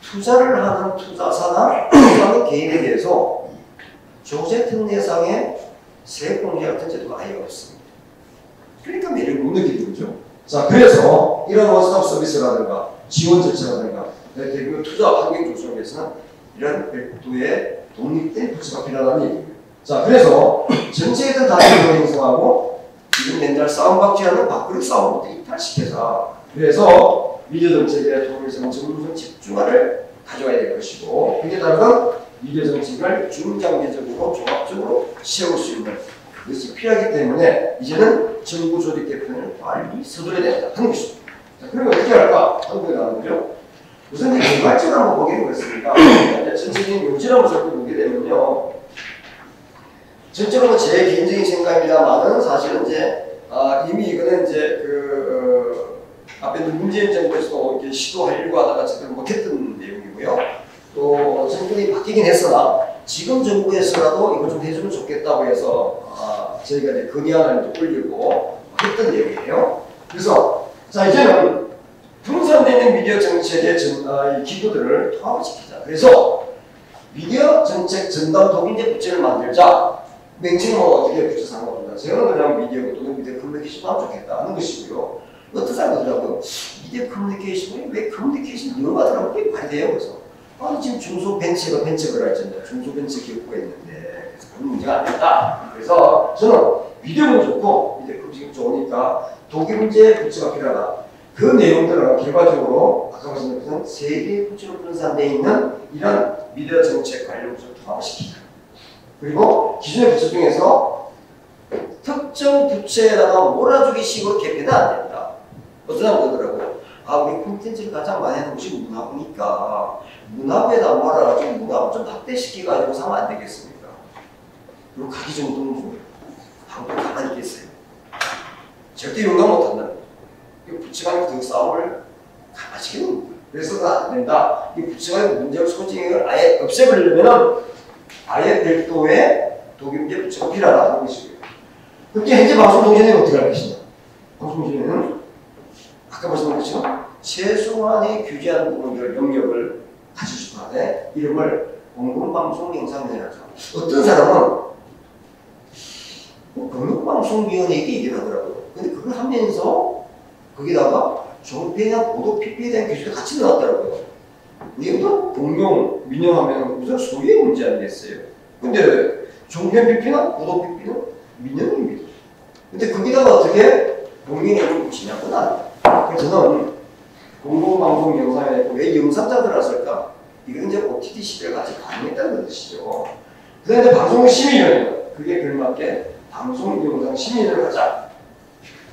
투자를 하는 투자사나 투자하는 개인에 대해서 조세특례상의 세액공제 같은 제도가 아예 없습니다. 그러니까 매력을 못 느끼는 거죠. 자, 그래서 이런 원스톱 서비스라든가 지원 절차라든가 대규모 투자 환경 조성을 위해서는 이런 별도의 독립된 부처가 필요하다는 얘기입니다. 자, 그래서 전체에든 다른 형성하고 지금 맨날 싸움박지하는 밥그릇 싸움부터 이탈시켜서 그래서 미디어 정책의 통일성 전문성 집중화를 가져와야 될 것이고 그에 따른 미디어 정책을 중장기적으로 종합적으로 세울 수 있는 그것이 필요하기 때문에 이제는 정부 조직 개편을 빨리 서둘러야 된다 하는 것입니다. 자, 그러면 어떻게 할까? 한국에 나오는 거죠. 우선 이제 개발적으로 한번 보게 되겠습니다. 전체적인 요지를 한번 살펴보게 되면요. 전적으로 제 개인적인 생각입니다만은 사실은 이제 이미 이거는 이제 앞에 문재인 정부에서도 이렇게 시도하려고 하다가 제대로 못했던 내용이고요. 또 정권이 바뀌긴 했으나 지금 정부에서라도 이거 좀 해주면 좋겠다고 해서 저희가 이제 건의안을 올리고 했던 내용이에요. 그래서 자 이제는 분산되는 미디어 정책의 기구들을 통합시키자. 그래서 미디어 정책 전담 독인제 부처를 만들자. 명칭은 어떻게 부처 상관없다. 저는 그냥 미디어 또는 미디어 커뮤니케이션 하면 좋겠다 하는 것이고요. 어떤 사람이 그러더라고요. 미디어 커뮤니케이션이 왜 커뮤니케이션 영어하더라고 그게 말이 돼요. 그래서 아니 지금 중소벤처가 있잖아요. 중소벤처 기업부가 있는데 그래서 그런 문제가 안 됐다. 그래서 저는 미디어는 좋고 미디어 커뮤니케이션 좋으니까 독일제 부처가 필요하다. 그 내용들은 결과적으로 아까 말씀드린 것처럼 세 개의 부처로 분산되어 있는 이런 미디어 정책 관련 부처를 통합시키자. 그리고 기존의 부처 중에서 특정 부처에다가 몰아주기 식으로 개편은 안 된다. 어떤 사람 그러더라고요. 우리 콘텐츠를 가장 많이 하는 곳이 문화부니까 문화부에다 몰아가지고 문화부 좀 확대시켜가지고 사면 안 되겠습니까? 그리고 가기 정도는 한국 가만히 있겠어요. 절대 용납 못한다. 이 부처 간의 그 싸움을 가만히시키는 거예요. 그래서 안 된다. 이 부처 간의 문제를 소징을 아예 없애버리려면 아예 별도의 독임제 부처가 필요하다는 것이고요. 그렇게 현재 방송통신회는 어떻게 할 것이냐? 방송통신회는 아까 말씀드린 것처럼 최소한의 규제하는 부분들 영역을 가지고 싶어 하되 이름을 공공방송 영상위원회라고 하죠. 어떤 사람은 공공방송위원회 얘기를 하더라고요. 근데 그걸 하면서 거기다가 종편이나 보도 PP에 대한 규제를 같이 넣었더라고요. 이것도 공용, 민영하면 우선 소유의 문제 아니겠어요? 근데 종편 PP나 보도 PP는 민영입니다. 근데 거기다가 어떻게 공인을 붙이냐? 그건 아니에요. 그래서 저는 공공방송 영상에 왜 영상자 들어왔을까? 이건 이제 OTT 시대가 아직 가능했다는 뜻이죠. 그다음에 방송심의위원회 그게 걸맞게 방송영상 심의를 하자.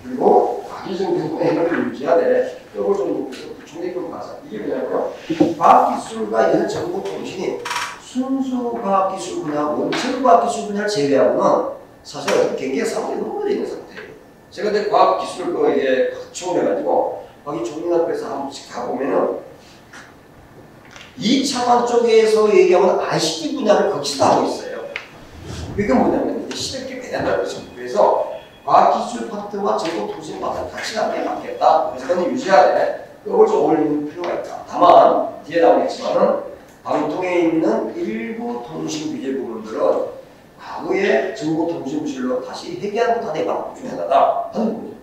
그리고 과기정 부분을 유지하되 이걸 좀 높여서 중대금 가자. 이게 뭐냐면 과학기술과 연정보통신이 순수 과학기술 분야, 원천 과학기술 분야를 제외하고는 사실 경기가 상당히 넘어져 있는 상태예요. 제가 이제 과학기술 거에 갖추어 해가지고 거기 종문학교에서 한 번씩 가보면은 2차관 쪽에서 얘기하면 ICT 분야를 거기서 하고 있어요. 그게 뭐냐면 이제 시대롭게 배단다는 거죠. 그래서 과학기술 파트와 정보통신 파트를 같이 함께 맞겠다. 그래서 그건 유지해야 돼. 그걸 좀 올리는 필요가 있다. 다만 뒤에 나오겠지만은 방통에 있는 일부 통신 규제 부분들은 과거의 정보통신부실로 다시 회귀하는 것도 하나의 방법 중에 하나다 하는 거죠.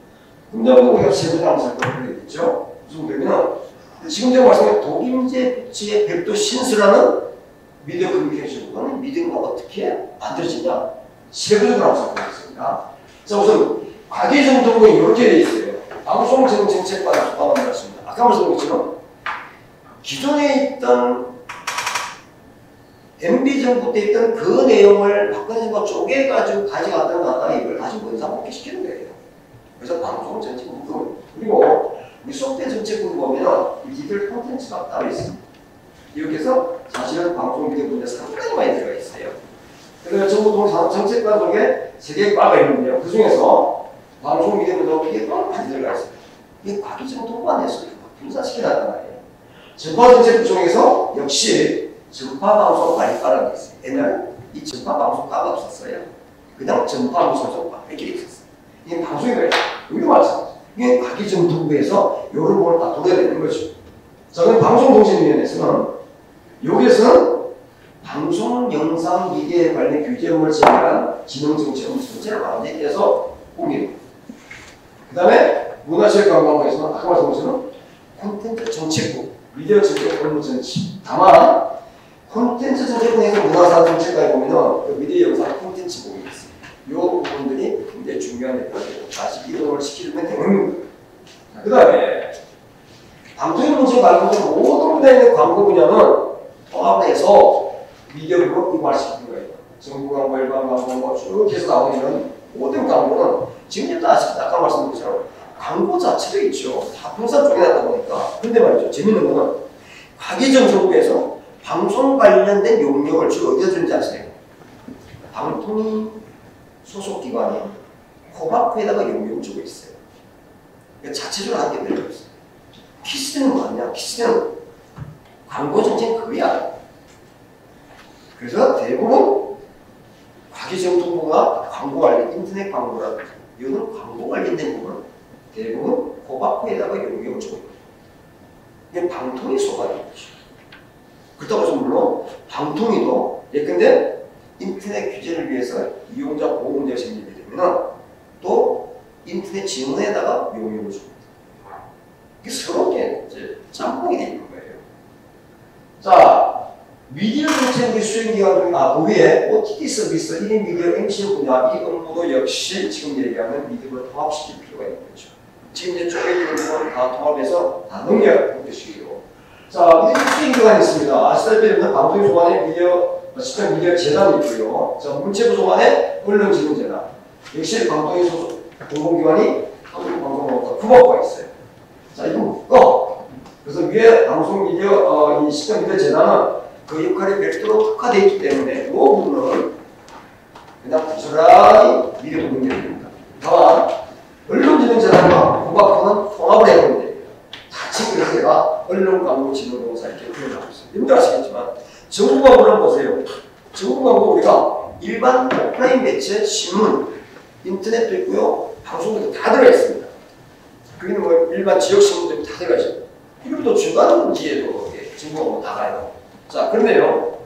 근데 우리가 세부장 살펴볼 있죠. 무슨 얘기는 지금 제가 말씀드린 독임제 부치의 별도 신설하는 미디어 커뮤니케이션 부분은 미디어가 어떻게 만들어지냐 세부적으로 한번 살펴보겠습니다. 자, 우선 과기정통부가 이렇게 되어 있어요. 방송정책과가 만들었습니다. 아까 말씀드린 것처럼 기존에 있던 MB 정부 때 있던 그 내용을 박근혜 정부가 쪼개가지고 가져갔던 거다 이걸 가지고 연상복귀시키는 거예요. 그래서 방송정책부 그리고 우리 소프트웨어 정책부 보면 이들 콘텐츠가 따로 있습니다. 이렇게 해서 사실은 방송 미디어 분야 상당히 많이 들어가 있어요. 그래서 정부 정책과 속에 세 개의 과가 있는데요. 그 중에서 방송 미디어 분야 이게 또 많이 들어가 있어요. 이게 과기정 동부 안에서 분산시켜놨단 말이에요. 정보정책부 중에서 역시 전파방송관리과라는 게 있어요. 옛날 이 전파방송과가 없었어요. 그냥 전파방송과 이렇게 있었어요. 이게 방송이 그래요. 여기도 마찬가지. 이게 과기정통부에서 이런 부분을 다 돌아야 되는 거죠. 자, 그럼 방송통신위원회에서는 여기에서는 방송, 영상, 미디어에 관련 규제물을 제외한 지능정책은 전체를 완전히 해서 옮깁니다. 그 다음에 문화체육관광부에서는 아까 말씀드린 것처럼 콘텐츠 정책부, 미디어 정책, 업무 정치. 다만 콘텐츠 정책부에서 문화산 정책까지 보면은 그 미디어 영상 콘텐츠 부분이 있어요. 이 부분들이 굉장히 중요한 역할을 다시 이동을 시키면 되는 거예요. 그 다음에 방송인 문제 말고도 모든 분야에 있는 광고 분야는 통합해서 미디어 부분을 이관시키는 거예요. 정부 광고, 일반 광고, 쭉 해서 나오는 모든 광고는 지금 아까 말씀드린 것처럼 광고 자체도 있죠. 다 분산 쪽에 나다 보니까. 근데 말이죠. 재밌는 거는 과기정 정부에서 방송 관련된 용역을 주로 어디다 주는지 아세요? 방통위 소속기관이 코바코에다가 용역을 주고 있어요. 그러니까 자체적으로 하게 되는 거예요. 키스는 뭐냐? 키스는 광고 정책 그거야. 그래서 대부분 과기정통부가 광고 관련, 인터넷 광고라든지 이런 광고 관련된 부분은 대부분 코바코에다가 용역을 주고 있거든요. 이게 방통위 소관인 거죠. 그렇다고 해서 물론 방통위도 예컨대 인터넷 규제를 위해서 이용자 보호 문제가 생기게 되면 또 인터넷 지원에다가 용역을 줍니다. 이게 서로 이제 짬뽕이 되는 거예요. 자, 미디어 정책의 수행기관 중에 그 위에 OTT 서비스, 1인 미디어 MCN 분야 이 업무도 역시 지금 얘기하는 미디어를 통합시킬 필요가 있는 거죠. 지금 이제 쪼개지는 부분 다 통합해서 다 넘겨야 뜻이고요. 자, 미디어 수행기관이 있습니다. 아시다시피 방통위 소관에 미디어 시청 미디어 재단이 있고요. 자, 문체부 소관에 언론진흥재단, 역시 방통위 소속 공공기관이 한국방송공사 국어부가 있어요. 자, 이거 묶어. 그래서 위에 방송 미디어 이 시청 미디어 재단은 그 역할이 별도로 특화되어 있기 때문에 이 부분은 그냥 부스라기 미디어 공개를 됩니다. 다만 언론진흥재단과 국어부는 통합을 해보면 됩니다. 같이 그래서 제가 언론광고진흥공사 이렇게 표현하고 있어요. 여러분들 아시겠지만 정부광고는 보세요. 정부광고 우리가 일반 오프라인 매체, 신문, 인터넷도 있고요. 방송도 다 들어있습니다. 그게 뭐 일반 지역 신문들도 다 들어가죠. 이것도 주간 뒤에도 정부광고 다 가요. 자, 그런데요.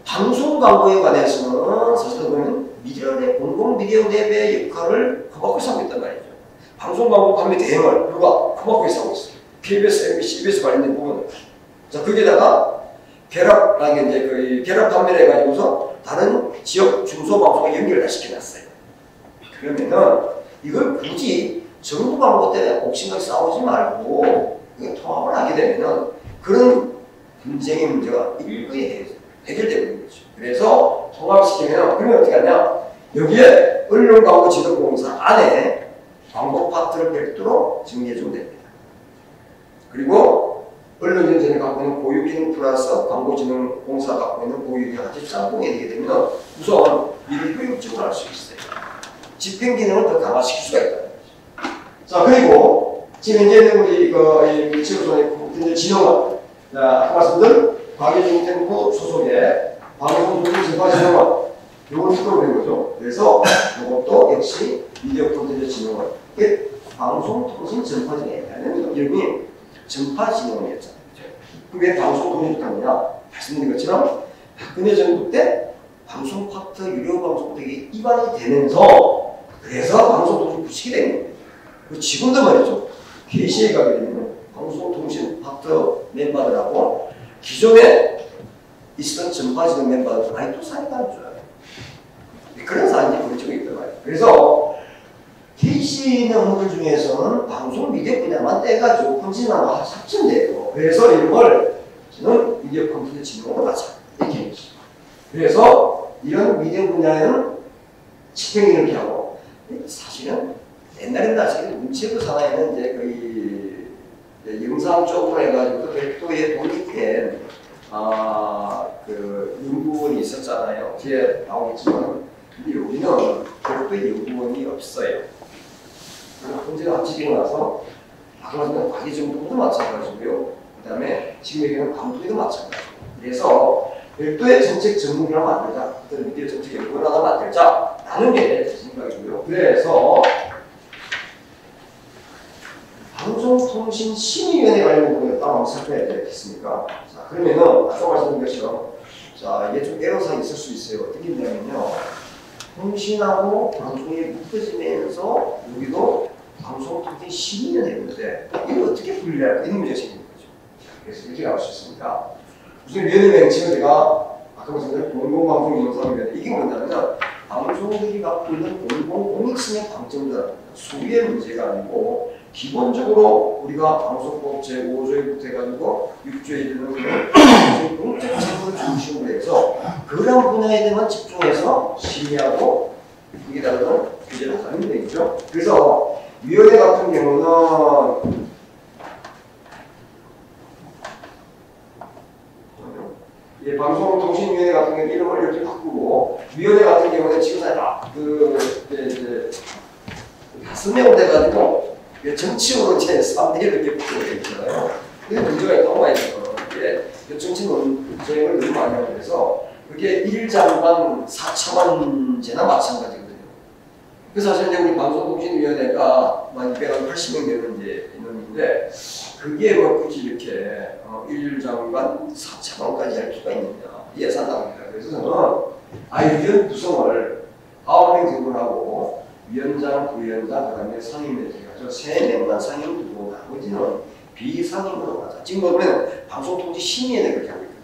방송 광고에 관해서는 사실 보면 미디어 내 공공 미디어 랩의 역할을 코바코에서 하고 있단 말이죠. 방송 광고 판매 대행을 누가 코바코에서 하고 있어요. KBS, MBC, EBS 관련된 부분. 자, 거기에다가 결합하게 이제 그 결합 판매를 해가지고서 다른 지역 중소방송과 연결을 다 시켜놨어요. 그러면은 이걸 굳이 정부 광고 때문에 옥신각 싸우지 말고 통합을 하게 되면은 그런 분쟁의 문제가 일거에 해결되는 거죠. 그래서 통합시키면 그러면 어떻게 하냐? 여기에 언론광고지도공사 안에 광고 파트를 별도로 정리해주면 됩니다. 그리고 언론전쟁이 갖고 있는 고유기능 플러스 광고진흥공사가 갖고 있는 고유기능 같이 짬뽕이 되게 되면 우선 이를 효율적으로 할 수 있어요. 집행기능을 더 강화시킬 수가 있다. 자, 그리고 지금 이제 우리 미치로선의 진흥원, 아까 말씀드린 과기중tem부 소속의 방송통신진흥원, 이걸 특허로 된 거죠. 그래서 이것도 역시 미디어 콘텐츠 진흥원, 이게 방송통신 전파진흥원이라는 이름이 전파진흥원이었잖아요. 그게 방송통신부터냐? 말씀드린 것처럼 박근혜 정부 때 방송 파트 유료 방송 되게 입안이 되면서 그래서 방송통신 부식이 된 겁니다. 지금도 말이죠. KC에 가게 되면 방송통신 파트 멤버들하고 기존에 있었던 전파진흥 멤버들 아직도 사이가 안 좋아요. 그런 사안이 벌어지고 있단 말이에요. 그래서 KC 있는 업무들 중에서는 방송 미디어 분야만 떼가지고 콘텐츠만 합친대요. 그래서 이걸 저는 미디어 콘텐츠 진흥으로 가자. 이렇게 했죠. 그래서 이런 미디어 분야에는 집행을 이렇게 하고 사실은 옛날에는 사실 문체부 산하에는 이제 거의 영상 쪽으로 해가지고 별도의 독립된 그 연구원이 있었잖아요. 뒤에 나오겠지만 근데 여기는 별도의 연구원이 없어요. 문제가 합치고 나서 아까 말씀드린 과기정통도 마찬가지고요. 그 다음에 지금 얘기하는 방통위도 마찬가지고. 그래서 별도의 정책 전문가를 만들자. 미디어 정책 연구를 하나 만들자. 라는 게 제 생각이고요. 그래서 방송통신심의위원회 관련 부분을 따로 한번 살펴야 되겠습니까? 자, 그러면은 아까 말씀드린 것처럼 자, 이게 좀 애로사항이 있을 수 있어요. 어떻게 되냐면요. 통신하고 방송이 묶어지면서 여기도 방송통신심의위원회 있는데 이거 어떻게 분리할까? 이런 문제가 생기는 거죠. 그래서 이렇게 나올 수 있습니다. 무슨 위원회 맹칭을 제가 아까 말씀드린 공공방송위원회 이게 뭐냐면 방송들이 갖고 있는 공공공익성의 방점들 소유의 문제가 아니고 기본적으로 우리가 방송법 제5조에부터 해가지고 6조에 이르는 공적 제도를 중심으로 해서 그런 분야에 대한 집중해서 심의하고 그게 다른 규제를 하는 되겠죠. 그래서 위원회 같은 경우는 방송통신위원회 같은 경우는 이름을 이렇게 바꾸고 위원회 같은 경우는 지금 이제 5명 돼가지고 정치적으로 이제 3대1 이렇게 바꾸게 있잖아요. 그게 문제가 있다고 봐야 돼요. 이게 정치는 저희를 너무 많이 하고 그래서 그게 1장관 4천만제나 마찬가지거든요. 그래서 사실 우리 방송통신위원회가 280명 되는 이제 인원인데 그게 뭐 굳이 이렇게 1장관 4천만까지 할 수가 있느냐 예산 나옵니다. 그래서 저는 위원 구성을 9명 정도하고 위원장, 부위원장, 그 다음에 상임위원장 해서 3명만 상임 두고 나머지는 비상임으로 가자. 지금 보면 방송통신심의위원회 그렇게 하고 있거든요.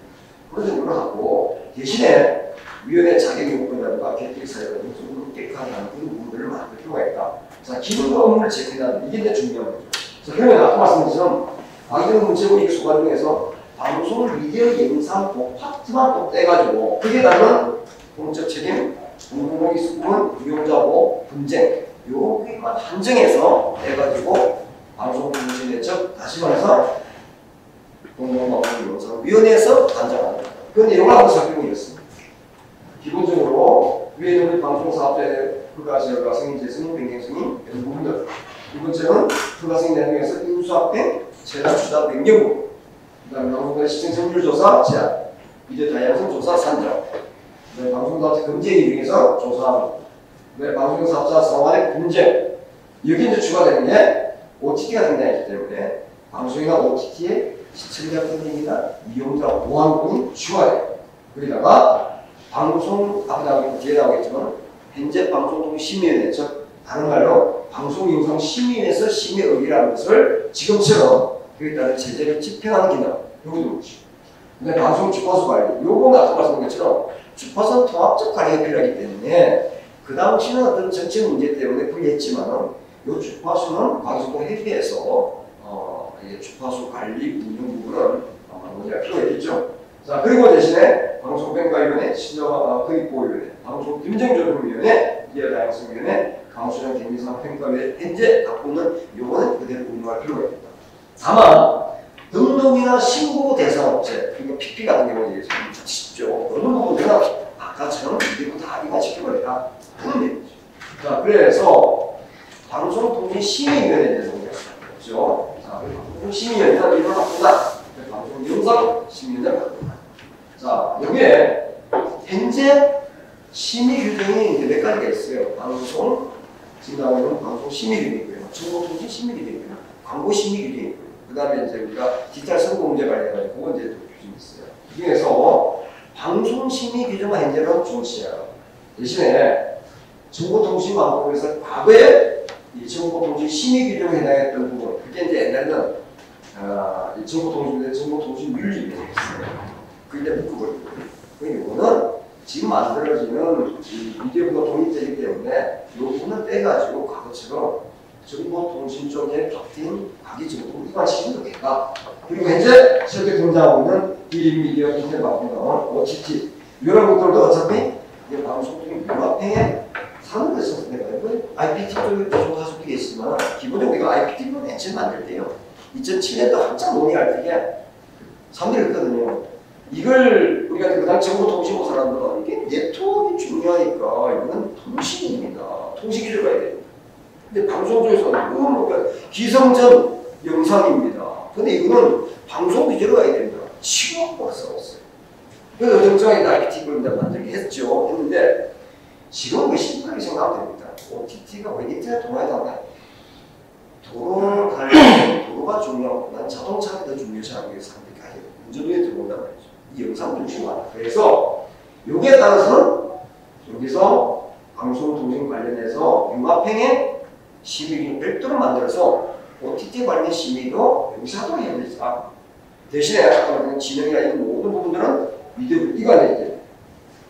그런 식으로 하고 대신에 위원회 자격 요건이라든가 개택사유가 좀 깨끗한 그런 부분들을 만들 필요가 있다. 자, 기본 업무를 제공하는 이게 이제 중요한 거죠. 자, 그러면 아까 말씀드린 것처럼 방송 문체부 이 소관 중에서 방송 미디어 영상 파트만 또 떼가지고 그게 다른 공적 책임 공공의 수급은 유용자고 분쟁 요기만 한정해서 해가지고 방송통신의 즉 다시 말해서 공공방송위원회에서 단장하는 거예요. 그 내용을 한번 살펴보겠습니다. 기본적으로 위원회 방송사업자의 허가제어가 승인재승인 변경승인 이런 부분들 두 번째는 허가승인 내용에서 인수합병 재단 추단 변경 그 다음에 방송사의 시청 점유율 조사 제한 미디어 다양성 조사 산정 네, 방송사업자 금지에 의해서 조사하는 네, 방송사업자 상환의 분쟁 여기 이제 추가되는 게 OTT가 등장했기 때문에 방송이나 OTT의 시청자 분쟁이나 이용자 보안권이 추가돼요. 거기다가 방송 앞에 뒤에 나오겠지만 현재 방송통신심의위원회 즉 다른 말로 방송영상심의위에서 심의 의결하는 것을 지금처럼 그에 따른 제재를 집행하는 기능 요것도 그렇지. 근데 방송 주파수 관리 요거는 아까 말씀드린 것처럼 주파수는 통합적 관리가 필요하기 때문에 그 당시는 어떤 정책 문제 때문에 불리했지만은 요 주파수는 방송국 협의해서 주파수 관리 운영 부분은 문제가 필요가 있겠죠. 자, 그리고 대신에 방송평가위원회, 신조국익보위원회, 방송김정조정위원회, 미디어다양성위원회, 강수장 개미상평가위원회 현재 갖고 있는 요거는 그대로 운영할 필요가 있다. 다만 등록이나 신고 대상 업체, 그러니까 PP 같은 경우는 이게 참 쉽죠. 어느 부분들은 아까처럼 이대로 다 이관시켜버리라 하는 얘기죠. 자, 그래서 방송통신심의위원회에 대해서 보겠죠. 자, 방송심의위원회는 이걸 바꾼다. 방송영상심의위원회를 바꾼다. 자, 여기에 현재 심의 규정이 몇 가지가 있어요. 방송, 지금 나오는 방송 심의 규정이 있고요. 정보통신 심의 규정이 있고요. 광고 심의 규정이 있고요. 그 다음에 이제 우리가 디지털 선거 문제 관련해서 그건 이제 규정이 있어요. 그 중에서 방송 심의 규정은 현재는 중시해요. 대신에 정보통신망법에서 과거에 이 정보통신 심의 규정에 해당했던 부분, 그게 이제 옛날에는 이 정보통신율이 있어요. 그게 묶어버리고, 이거는 지금 만들어지는 이 미디어부가 독립되기 때문에 이 부분을 빼가지고 과거처럼 정보통신 쪽에 바뀐 과기정보 이관시키는 거겠다. 그리고 현재 실제 등장하고 있는 1인 미디어 인터넷 방송 나온 OTT 이런 것들도 어차피 이게 방송통신 융합행에 사는 것은 내가 IPT 쪽에 가지고 있지만 기본적으로 이거 IPT로 맨 처음 만들 때요. 2007년도 한참 논의할 때에 사람들이 그랬거든요. 이걸 우리가 그다음 정보통신부 사람들은 이게 네트워크가 중요하니까 이거는 통신입니다. 통신이 들어가야 됩니다. 근데 방송 쪽에서는 이건 뭔가 기성전 영상입니다. 근데 이거는 방송도 들어가야 됩니다. 치고받고 싸웠어요. 그래서 정정하게 IPT를 만들게 했죠. 했는데 지금 심각하게 생각하면 됩니다. OTT가 왜 인터넷 통화에 나가요? 도로를 갈 때 도로가 중요하고 자동차가 더 중요하지 않고 사람들이 가게 운전도에 들어온단 말이죠. 이 영상도 중요하다. 그래서 여기에 따라서는 여기서 방송통신 관련해서 융합행에 심의를 별도로 만들어서 OTT 관련 심의도 여기서 하도록 해야 되죠. 대신에 아까 진행이 아닌 모든 부분들은 미디어를 이관해야 돼요.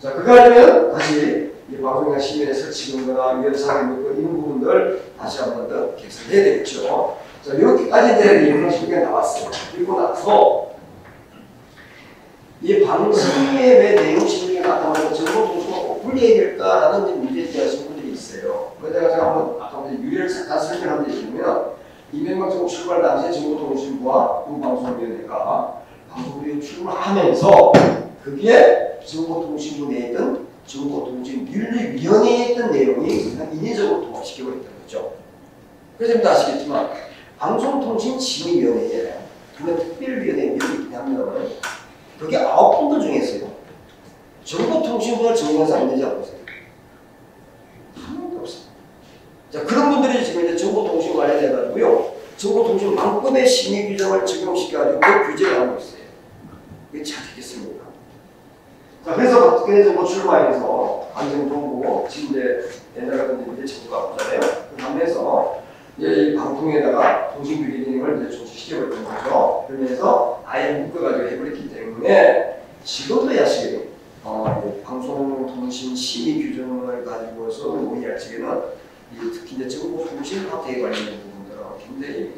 자, 그거 하려면 다시 이 방송이나 심의에 설치거나 위원사항 이런 부분들 다시 한 번 더 개선해야 되겠죠. 자, 이렇게까지 이제 이런 식으로 나왔어요. 그리고 나서 이 방송의 내용 심의가 아까 말한 정보통신과 어플리해야 될까라는 문제에 대하신 분들이 있어요. 그래서 제가 한번 아까 유래를 잠깐 설명한 데 있으면 이명박 정부 출발 당시에 정보통신부와 국방송위원회가 방송국에 출마하면서 그게 정보통신부 내에 있던 정보통신윤리위원회에 있던 내용이 그냥 인위적으로 통합시켜버렸다는 거죠. 그래서 아시겠지만 방송통신심의위원회에 그냥 특별위원회 위원이 있긴 하면 그게 9분들 중에 있어요. 정보통신부를 정관상 있는지 알고 있어요. 한 명도 없어요. 자, 그런 분들이 지금 이제 정보통신 관련해가지고요. 정보통신망법의 심의 규정을 적용시켜가지고 그 규제를 하고 있어요. 이게 잘 되겠습니까? 자, 그래서 박근혜 정부 출마해서 안정정부, 지금 이제 옛날 같은 이제 정부가 없잖아요. 그 다음에서 이 방통에다가 통신규제 기능을 이제 종식시켜버렸던 거죠. 그러면서 아예 묶어가지고 해버렸기 때문에 지금도 야식에 방송통신 심의 규정을 가지고서 논의할 적에는 특히 이제 정보통신 파트에 관련된 부분들은 굉장히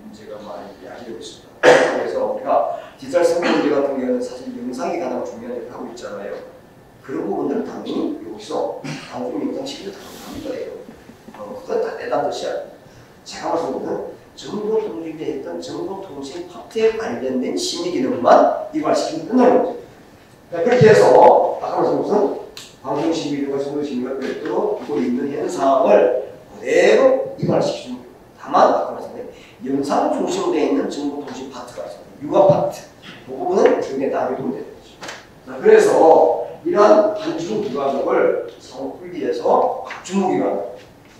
문제가 많이 야기되고 있습니다. 그래서 우리가 디지털 선거 문제 같은 경우는 사실 영상이 가장 중요한 역할을 하고 있잖아요. 그런 부분들은 당연히 여기서 방송 영상 심의도 당연한 거예요. 그건 다 내단 뜻이야. 제가 말씀드린 정보통신에 했던 정보통신 파트에 관련된 심의 기능만 이관시키면 끝나는 거죠. 그렇게 해서 아까 말씀드린 것은 방송심의와 정보심의가 별도로 두고 있는 현상을 그대로 이관시키는 거예요. 다만 아까 말씀드린 영상 중심되어 있는 정보통신 파트가 있습니다. 융합 파트. 그 부분은 여기에 납입되면 되는 거죠. 그래서 이러한 단순 두 가족을 상호 풀기해서 각 주무기관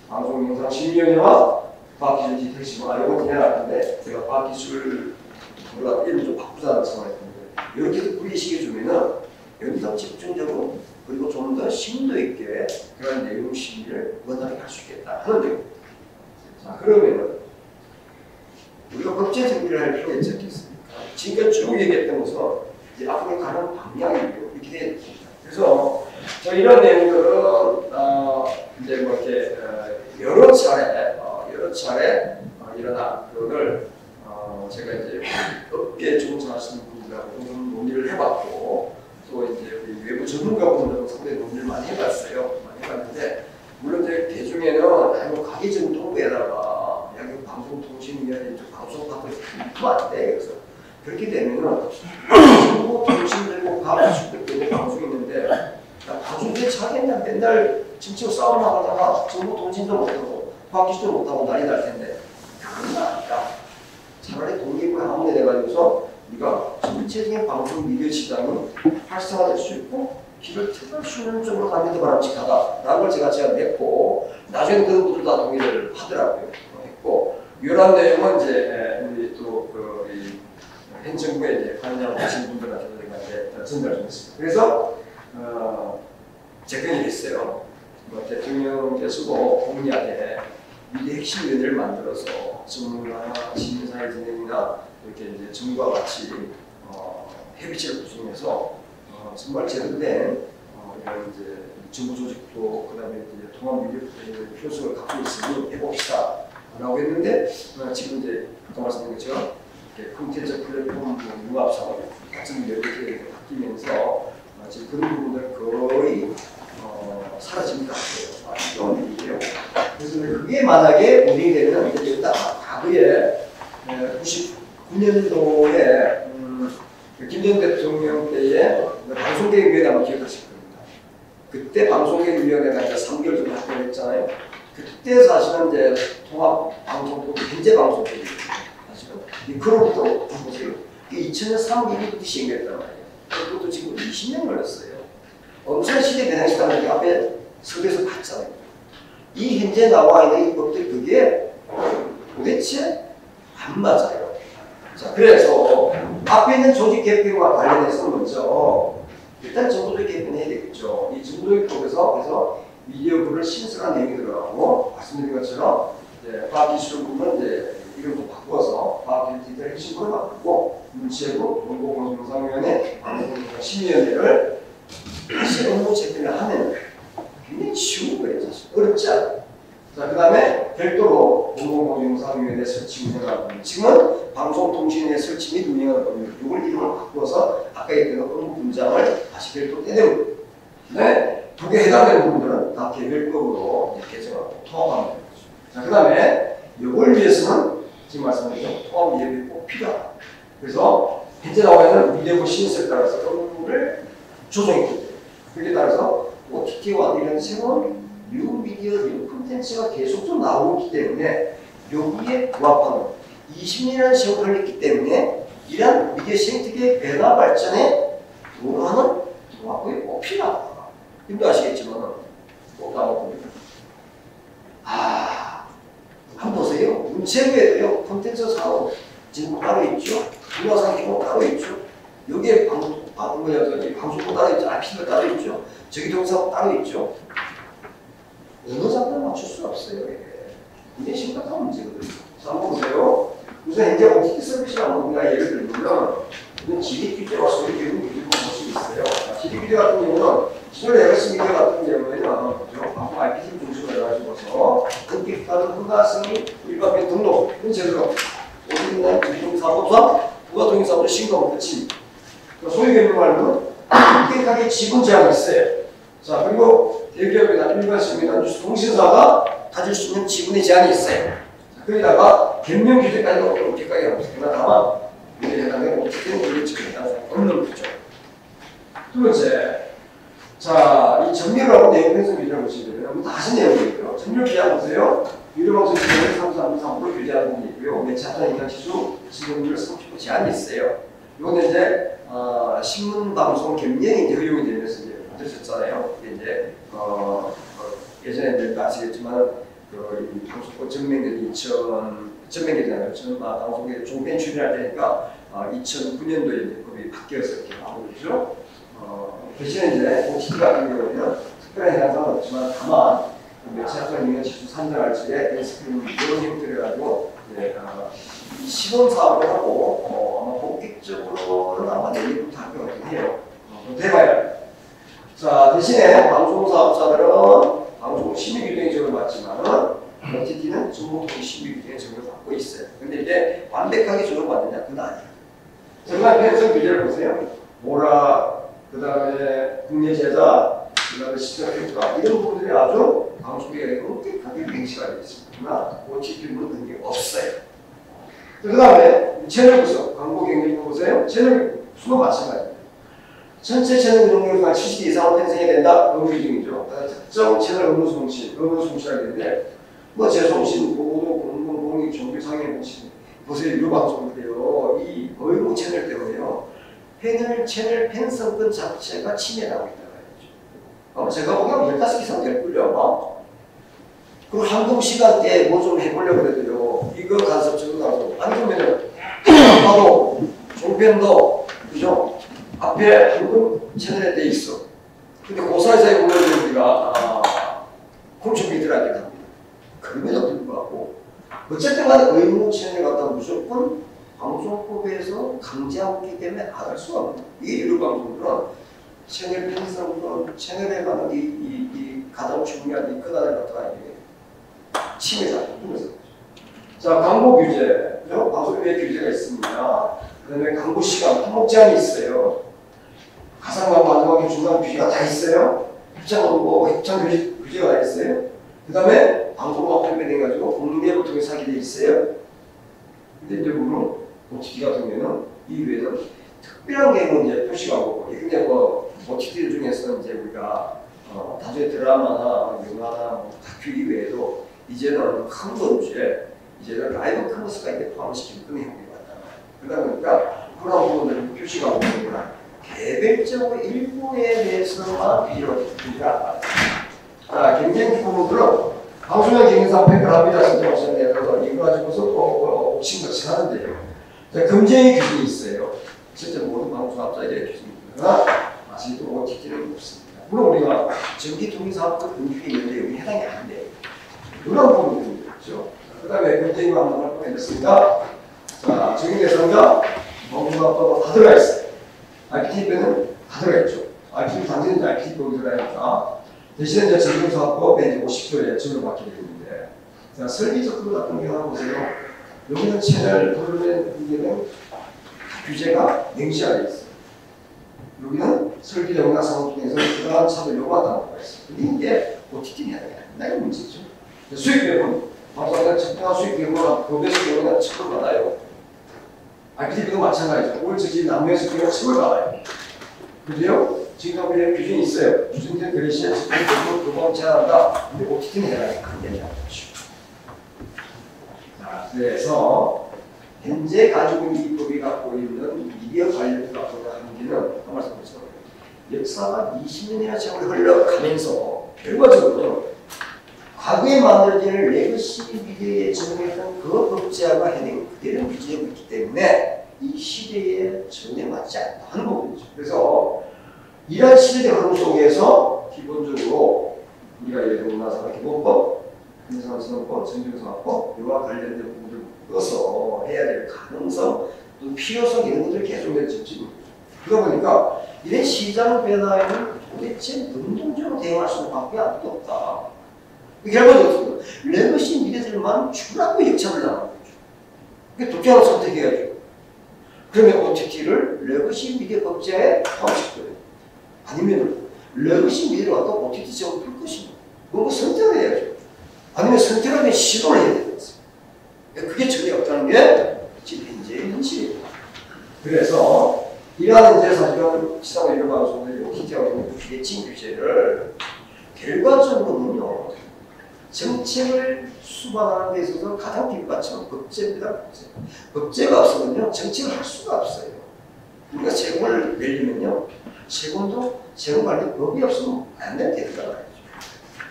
방송영상심의위원회와 과학기술 디텍시브 이건 지내놨는데 제가 과학기술 몰라 이름 좀 바꾸자는 생각했는데 이렇게 해서 풀이시켜주면은 여기서 집중적으로 그리고 좀 더 심도 있게 그런 내용 심의를 원활하게 할 수 있겠다 하는 얘기입니다. 자, 그러면은 우리가 법제 정비를 할 필요가 있지 않겠습니까? 지금까지 쭉 얘기했던 것은 이제 앞으로 가는 방향이 이렇게 되어 있습니다. 그래서 저 이런 내용들은 이제 뭐 이렇게 여러 차례 이런 안건을 제가 이제 업계에 종사하시는 분들하고 정치적 싸움 나가다가 정보 통신도 못하고 과학기술도 못하고 난리 날 텐데 그건 아니다. 차라리 독립을 하면 돼가지고서 우리가 전체적인 방송 미디어 시장이 활성화될 수 있고 길을 특별 수는 쪽으로 가는 게 바람직하다라는 걸 제가 제안했고 나중에 그 분들 다 동의를 하더라고요. 했고 이런 내용은 이제 우리 또그 현 정부에 이제 관여하신 분들한테 제가 전달 좀 했습니다. 그래서 제건이 됐어요. 대통령께서도 공약에 미래 핵심 위원회를 만들어서 전문가나 시민사회 진행이나 이렇게 이제 정부와 같이 협의체를 구성해서 정말 제대로 된 이런 이제 정부 조직도 그다음에 이제 통합 미디어 필요성을 갖고 있으니 해봅시다라고 했는데 지금 이제 아까 말씀드린 것처럼 콘텐츠 플랫폼 융합 사업 같은 이렇게 바뀌면서 지금 그런 부분들 거의 사라진 것 같아요. 이런 일이에요. 그래서 그게 만약에 운영이 되면 이제 과거에 99년도에 김대중 대통령 때에 방송계획위원회 아마 기억하실 겁니다. 그때 방송계획위원회가 이제 3개월 정도 활동했잖아요. 그때 사실은 이제 통합방송국 현재 방송국이 사실은 그로부터 보세요. 2000년 3월 1일부터 시행됐단 말이에요. 그것도 지금 20년 걸렸어요. 엄청난 시대 변화가 있다는 게 앞에 서울에서 봤잖아요. 이 현재 나와 있는 이 법들 그게 도대체 안 맞아요. 자, 그래서 앞에 있는 조직 개편과 관련해서 먼저 일단 정부조직 개편해야 되겠죠. 이 정부조직법에서 그래서 미디어부를 신설한 내용이 들어가고 말씀드린 것처럼 이제 과학기술부는 이제 이름도 바꿔서 과학기술 핵심부를 바꾸고 문체부, 공공방송영상위원회, 방송심의위원회를 다시 업무 재편을 하면 굉장히 쉬운 거예요. 사실 어렵지 않아요. 자, 그 다음에 별도로 공공방송영상위원회 설치 운영하는 지금은 방송통신회 설치 및 운영하는 겁니다. 이걸 이름을 바꿔서 아까 얘기했던 업무 분장을 다시 별도로 떼내고 네, 두개 해당되는 부분들은 다 개별법으로 개정하고 통합하는 거죠. 자, 그 다음에 이걸 위해서는 지금 말씀드린 통합 예비가 꼭 필요하다. 그래서 현재 나와 있는 미디어부 신설에 따라서 업무를 조정했기 때문에 그에 따라서 OTT와 이런 새로운 뉴 미디어, 뉴 콘텐츠가 계속 좀 나오고 있기 때문에 여기에 부합하는 20년이라는 세월을 흘렸기 때문에 이러한 미디어 생태계의 변화 발전에 도와하는 통합이 꼭 필요하다. 님도 아시겠지만 꼭 나오거든요. 한번 보세요. 문체부에도요 콘텐츠 산업 진보 따로 있죠. 문화산업 따로 있죠. 여기에 방송국 따로 있죠. IPTV 따로 있죠. 저기동사업 따로 있죠. 어느 장단에 맞출 수 없어요. 이게 굉장히 심각한 문제거든요. 자, 한번 보세요. 우선 현재 OTT 서비스라는 우리가 예를 들면 이건 지리규제와 소리규제는 볼 수 있어요. 지리규제 같은 경우는 기존의 에버스 미디어 같은 경우에는 방송 IPTV 중심으로 해가지고서 급격하는 허가성이 일반적 등록 이런 제도가 어디있나요? 동사업상 부가동사업으로 신고하면 끝이 소위 개념말로는 급격하게 지분 제한이 있어요. 자, 그리고 대기업이나 일반 시민이나 통신사가 가질 수 있는 지분의 제한이 있어요. 자, 거기다가 변명 규제까지도 엄격하게 하고 있습니다. 다만 이에 해당되는 OTT는 이런 지분에 대한 없는 거죠. 두 번째, 자, 이 전멸하고 내용 편성 규제를 보시면 다시 내용이 있고요. 전멸 기한 보세요. 유료방송 기준을 3.3% 규제하는 부분이 있고요. 매체하던 인간 지수 시청률 30% 제한이 있어요. 이건 이제 신문방송 gem령이 이제 허용이 되면서 이제 만들어졌잖아요. 이게 이제 예전에 아시겠지만 이 방송법 전명들이 전명되잖아요. 방송계 종편 출연할 때니까 2009년도에 이제 법이 바뀌어서 이렇게 나오고 있죠. 대신에 이제 OTT 같은 경우에는 특별한 해당사항은 없지만 다만 매체합성 인간 지수 산정할 적에 엔스크린 이런 형태를 가지고 시범 사업을 하고 아마 본격적으로는 아마 내일부터 할 것 같긴 해요. 해봐야. 자, 대신에 방송사업자들은 방송 심의 규정에 적용을 받지만은 OTT는 정보통신 심의 규정에 적용을 받고 있어요. 근데 이게 완벽하게 적용받느냐? 그건 아니에요. 정말 편성 규제를 보세요. 모라, 그 다음에 국내 제작, 그 다음에 시청 효과 이런 부분들이 아주 방송계에 엄격하게 명시가 되어 있습니다. 그러나 OTT는 그런 게 없어요. 그 다음에 채널 구성, 광고 경쟁 보세요. 채널 수도 마찬가지입니다. 전체 채널 운영률가 70 이상으로 편성해야 된다. 의무 기준이죠. 특정 채널 의무송신이라고 했는데 뭐 재송신, 보도, 공공, 공익, 종교상의 공신 보세요. 이 방송인데요. 이 의무 채널 때문에요. 채널 팬성권 자체가 침해나고 있다고 해야죠. 제가 보기엔 15개 이상 될걸요. 그리고 한국 시간대에 뭐 좀 해보려고 그래도요. 이거 간섭적으로 나오고 아니 그러면은 바로 종편도 그죠? 앞에 한국 채널에 돼 있어. 근데 그 사이사이 보면 우리가 콘충이 들어가게 됩니다. 그럼에도 불구하고 어쨌든 간에 의무 채널에 갖다 무조건 방송법에서 강제하고 있기 때문에 안 할 수가 없는 이 유료방송들은 채널 편성권, 채널에 관한 이 가장 중요한 이 근안을 갖다가 침해자. 자, 광고 규제. 그죠? 방송에 규제가 있습니다. 그 다음에 광고 시간, 항목 제한이 있어요. 가상광고, 완성광고, 중간 규제가 다 있어요. 협찬 규제가 다 있어요. 그 다음에 방송과 판매돼가지고 공개를 통해 사게 돼 있어요. 근데 이제 물론 OTT 같은 경우에는 이 외에도 특별한 경우는 이제 표시가 오고, 근데 뭐 OTT 중에서 이제 우리가 나중에 드라마나 영화나 다큐 이외에도 이제는 큰 범주에 이제는 라이브 커머스가 이제 포함시키는 그런 형태가 왔다. 그러다 보니까 그런 부분들은 표시가 오는 거라 개별적으로 일부에 대해서만 필요가 자, 경쟁 부분들은 방송용 경쟁상 팩을 합니다. 진짜 없었네요. 이거 가지고서 또 옥신같이 하는데요. 자, 금쟁이 규정이 있어요. 실제 모든 방송업자에 대한 규정입니다. 아직도 OTT는 없습니다. 물론 우리가 전기통신사업과 분규에 있는데 여기 해당이 안 돼요. 그런 부분들이 있죠. 그 다음에 금쟁이만 한번 활동했습니다. 자, 적용 대상자 방송업자도 다 들어가 있어요. IPTV는 다 들어가 있죠. IPTV 단지는 IPTV 들어가니까 대신에 이제 전기통신사업법에 50조의 지원을 받게 되는데, 자, 설계적 그거 같은 경우 한번 보세요. 여기는 채널 돌려낸 이게는 규제가 명시하게 있어요. 여기는 설계 영상 상업 중에서 그러한 차별 요구한다고 나와 있어요. 근데 이게 OTT는 해야 된다. 이게 문제죠. 수익 배분, 방송사 측정한 수익 배분과 법에서 배분은 처벌받아요. IPTV도 마찬가지죠. 올처지 남매에서 배분 처벌받아요. 그래요? 지금 우리의 규정이 있어요. 규정된 그릇이에 직접 도망 제한한다. 근데 OTT는 해당이 안 된다는 거죠. 자, 그래서 현재 가지고 있는 이 법이 갖고 있는 미디어 관련 갖고 있는 한계는 아까 말씀드렸죠. 역사가 20년이나 세월이 흘러가면서 결과적으로 과거에 만들어진 레거시 미디어에 적용했던 그 법제화가 해당 그대로 유지하고 있기 때문에 이 시대에 전혀 맞지 않다는 부분이죠. 그래서 이러한 시대의 흐름 속에서 기본적으로 우리가 예를 들어 문화산업기본법, 한산업법, 정정산업법 이와 관련된 부분을 묶어서 해야 될 가능성, 또 필요성 이런 것들을 계속 내집니다. 그러다 보니까 이런 시장 변화에는 도대체 능동적으로 대응할 수는 밖에 없다. 결과적으로 레거시 미디어들만 추락고 역차를 나가는 거죠. 그러니까 둘 중 하나 선택해야죠. 그러면 OTT를 레거시 미디어 법제에 포함시켜요. 아니면 레거시 미디어를 갖다 OTT 제공을 풀 것인가. 뭔가 선택을 해야죠. 아니면 선택하면 시도를 해야 되는 거죠. 그게 전혀 없다는 게 지금 현재의 현실입니다. 그래서 이러한 이제 사실은 시사와 이런 방송을 OTT하고 있는 비대칭 규제를 결과적으로는요, 정책을 수반하는 데 있어서 가장 뒷받침은 법제입니다. 법제가 없으면요, 정책을 할 수가 없어요. 우리가 세금을 내려면요, 세금도 세금관리법이 없으면 안 되는 거죠.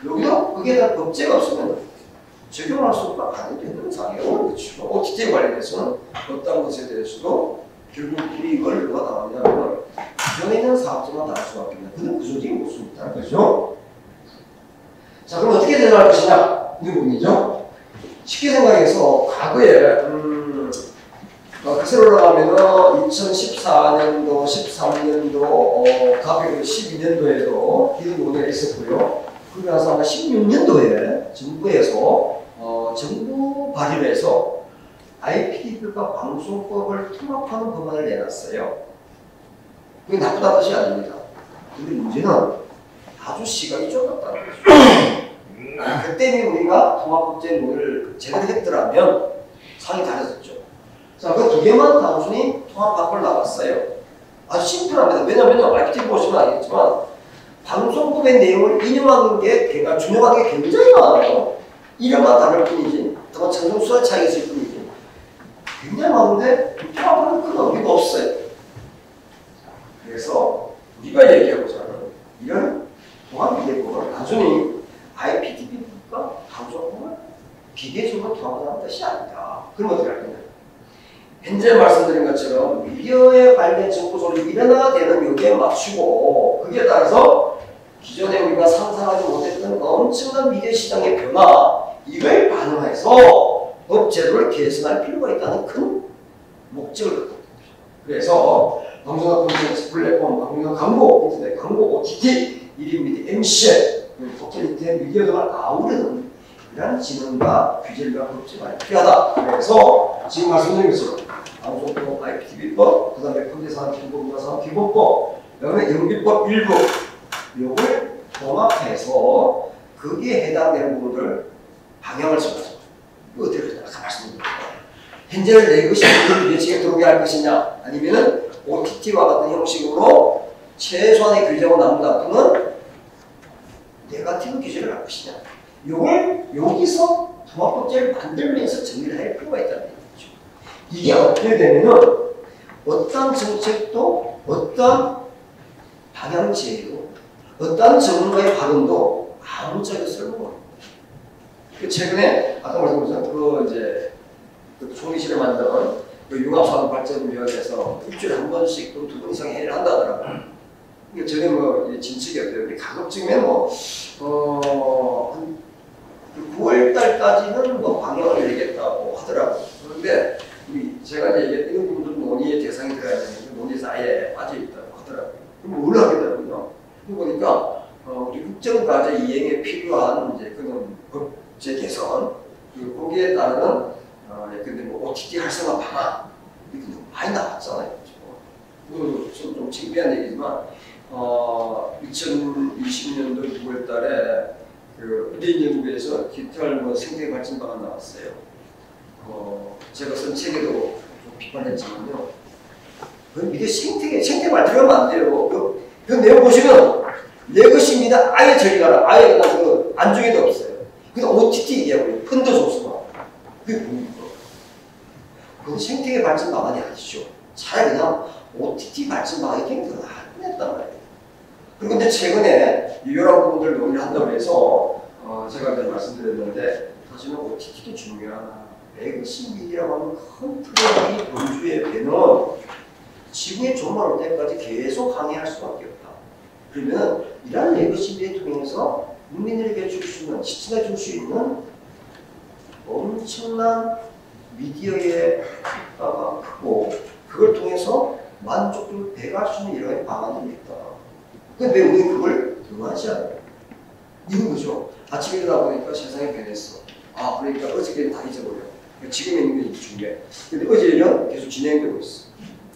여기도 거기에 대한 법제가 없으면 적용할 수가 안 되는 상황이에요. 그렇죠. OTT에 관련해서는 어떤 것에 대해서도 결국 불이익을 누가 당하냐면 기존에 있는 사업자만 당할 수밖에 없는 그런 구조적인 모습입니다. 그렇죠? 자, 그럼 어떻게 대응할 것이냐? 이 부분이죠. 쉽게 생각해서 과거에 그새로 올라가면은 2014년도, 13년도, 가격이 12년도에도 이런 논의가 있었고요. 그러고 나서 아마 16년도에 정부에서 정부 발의를 해서 IPTV과 방송법을 통합하는 법안을 내놨어요. 그게 나쁘다는 뜻이 아닙니다. 근데 문제는 아주 시간이 좁았다는 거죠. 그때는 우리가 통합법제 논의를 제대로 했더라면 상이 달라졌죠. 자, 그 두 개만 단순히 통합 방법을 나왔어요. 아주 심플합니다. 왜냐하면 IPTV 보시면 알겠지만 방송법의 내용을 인용하는 게 걔가 준용하는 게 굉장히 많아요. 이름만 다를 뿐이지, 다만 전송수와 차이가 있을 뿐이지. 굉장히 많은데 통합하는 큰 의미가 없어요. 그래서 우리가 얘기하고자 하는 이런 통합비례법은 단순히 IPTV법과 방송법을 비례적으로 통합하는 뜻이 아니다. 그럼 어떻게 할 거냐? 현재 말씀드린 것처럼 미디어에 관련 정보 조립이 일어나되는 요기에 맞추고, 거기에 따라서 기존에 우리가 상상하지 못했던 엄청난 미디어 시장의 변화, 이걸 반영해서 법 제도를 개선할 필요가 있다는 큰 목적을 갖고 있습니다. 그래서 방송과 콘텐츠 플랫폼, 방송과 광고, 인터넷 광고, OTT, 1인 미디어, MCN, 포털인터넷 미디어 등을 아우르는 이러한 지능과 규제가 법제가 필요하다. 그래서 지금 말씀드린 것처럼 방송법, IPTV법, 그 다음에 현대산업기본문화산업기본법, 그 다음에 영비법 일부, 이걸 통합해서 거기에 해당되는 부분을 방향을 잡아서 어떻게 하냐? 아까 말씀드린 것처럼 현재를 내 것이 예측에 들어오게 할 것이냐, 아니면은 OTT와 같은 형식으로 최소한의 규제가 남다 또는 네거티브 규제를 할 것이냐, 이걸 여기서 통합법제를 만들면서 정리를 할 필요가 있다는 얘기죠. 이게 어떻게 되면은 어떤 정책도 어떤 방향 제의도 어떤 전문가의 발언도 아무짝에 쓸모가 없는 거예요. 최근에 아까 말씀드렸죠. 그 총리실에 만든 그 융합산업발전위원회에서 일주일에 한 번씩 또 2번 이상 회의를 한다 하더라고요. 그러니까 전에 뭐 진측이 없대요. 우리 가급적이면 한 9월 달까지는 뭐 방향을 내겠다고 하더라고요. 그런데 제가 이제 얘기했던 이런 부분도 논의의 대상이 들어야 되는데 논의에서 아예 빠져있다고 하더라고요. 그럼 뭘 하겠다고요? 보니까 우리 국정과제 이행에 필요한 이제 그런 법제 개선, 그리고 거기에 따르는 근데 뭐 OTT 활성화 방안 이렇게 많이 나왔잖아요. 좀 창피한 얘기지만 2020년도 6월달에 그 의대인 연구에서 디지털 뭐 생태 발전 방안 나왔어요. 제가 쓴 책에도 좀 비판했지만요. 그 이게 생태 발전하면 안 돼요. 그 내용 보시면 내 것입니다. 아예 저리 가라. 아예 그냥 그 안중에도 없어요. 그래서 OTT 얘기하고 펀드 줬어. 그게 뭡니까? 그건 생태계 발전 방안이 아니죠. 차라리 그냥 OTT 발전 방안이 굉장히 낫단 말이에요. 그리고 근데 최근에 이런 부분들 논의를 한다고 해서 제가 그때 말씀드렸는데 사실은 OTT도 중요하나 레거시 미디어라고 하는 큰 틀의 본주의 배는 지구의 종말 올 때까지 계속 강해할 수밖에 없다. 그러면 이러한 레거시 미디어를 통해서 국민들에게 줄 수 있는, 시청자 줄 수 있는 엄청난 미디어의 효과가 크고 그걸 통해서 만족도를 배가할 수 있는 이런 방안이 있다. 근데 왜 우리는 그걸 등하지 않아요? 이건 거죠. 아침에 일어나 보니까 세상이 변했어. 그러니까 어저께는 다 잊어버려. 지금 있는 게 중요해. 근데 어제 일은 계속 진행되고 있어.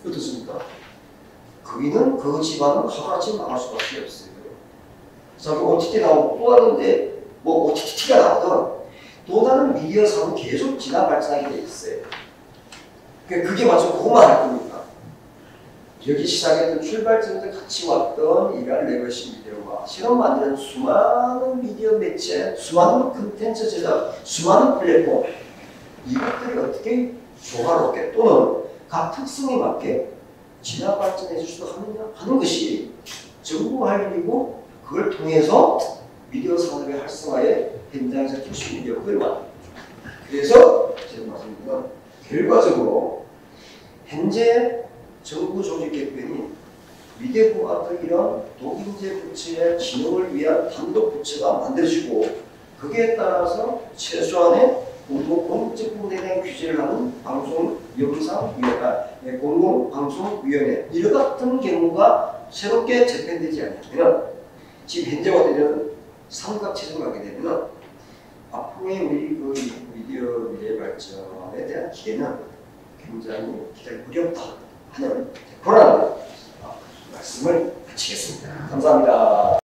어떻습니까? 거기는 그 집안은 하루아침에 망할 수밖에 없어요. 자, OTT 나오고 또 다른데 뭐 OTT가 나오든 또 다른 미디어 산업은 계속 진화 발전하게 돼 있어요. 그게 마치 그것만 할 겁니까? 여기 시작했던 출발점에서 같이 왔던 이러한 레거시 미디어와 실험 만드는 수많은 미디어 매체, 수많은 콘텐츠 제작, 수많은 플랫폼, 이것들이 어떻게 조화롭게 또는 각 특성에 맞게 진화 발전해 줄 수 있느냐 하는 것이 정부 할 일이고, 그걸 통해서 미디어 산업의 활성화에 현장에서 할 수 있는 역할을 맡는 거죠. 그래서 제가 말씀드린 결과적으로 현재 정부 조직 개편이 미디어부 같은 이런 독임제 부처의 진흥을 위한 단독 부처가 만들어지고, 거기에 따라서 최소한의 공공적 부분에 대한 규제를 하는 방송영상위원회, 공공방송위원회 이런 같은 경우가 새롭게 재편되지 않으면 지금 현재 어떤 삼각체제로 가게 되면 앞으로의 우리 그 미디어 미래 발전에 대한 기대는 굉장히 기대를 무렵다 하는 그런 말씀을 마치겠습니다. 감사합니다.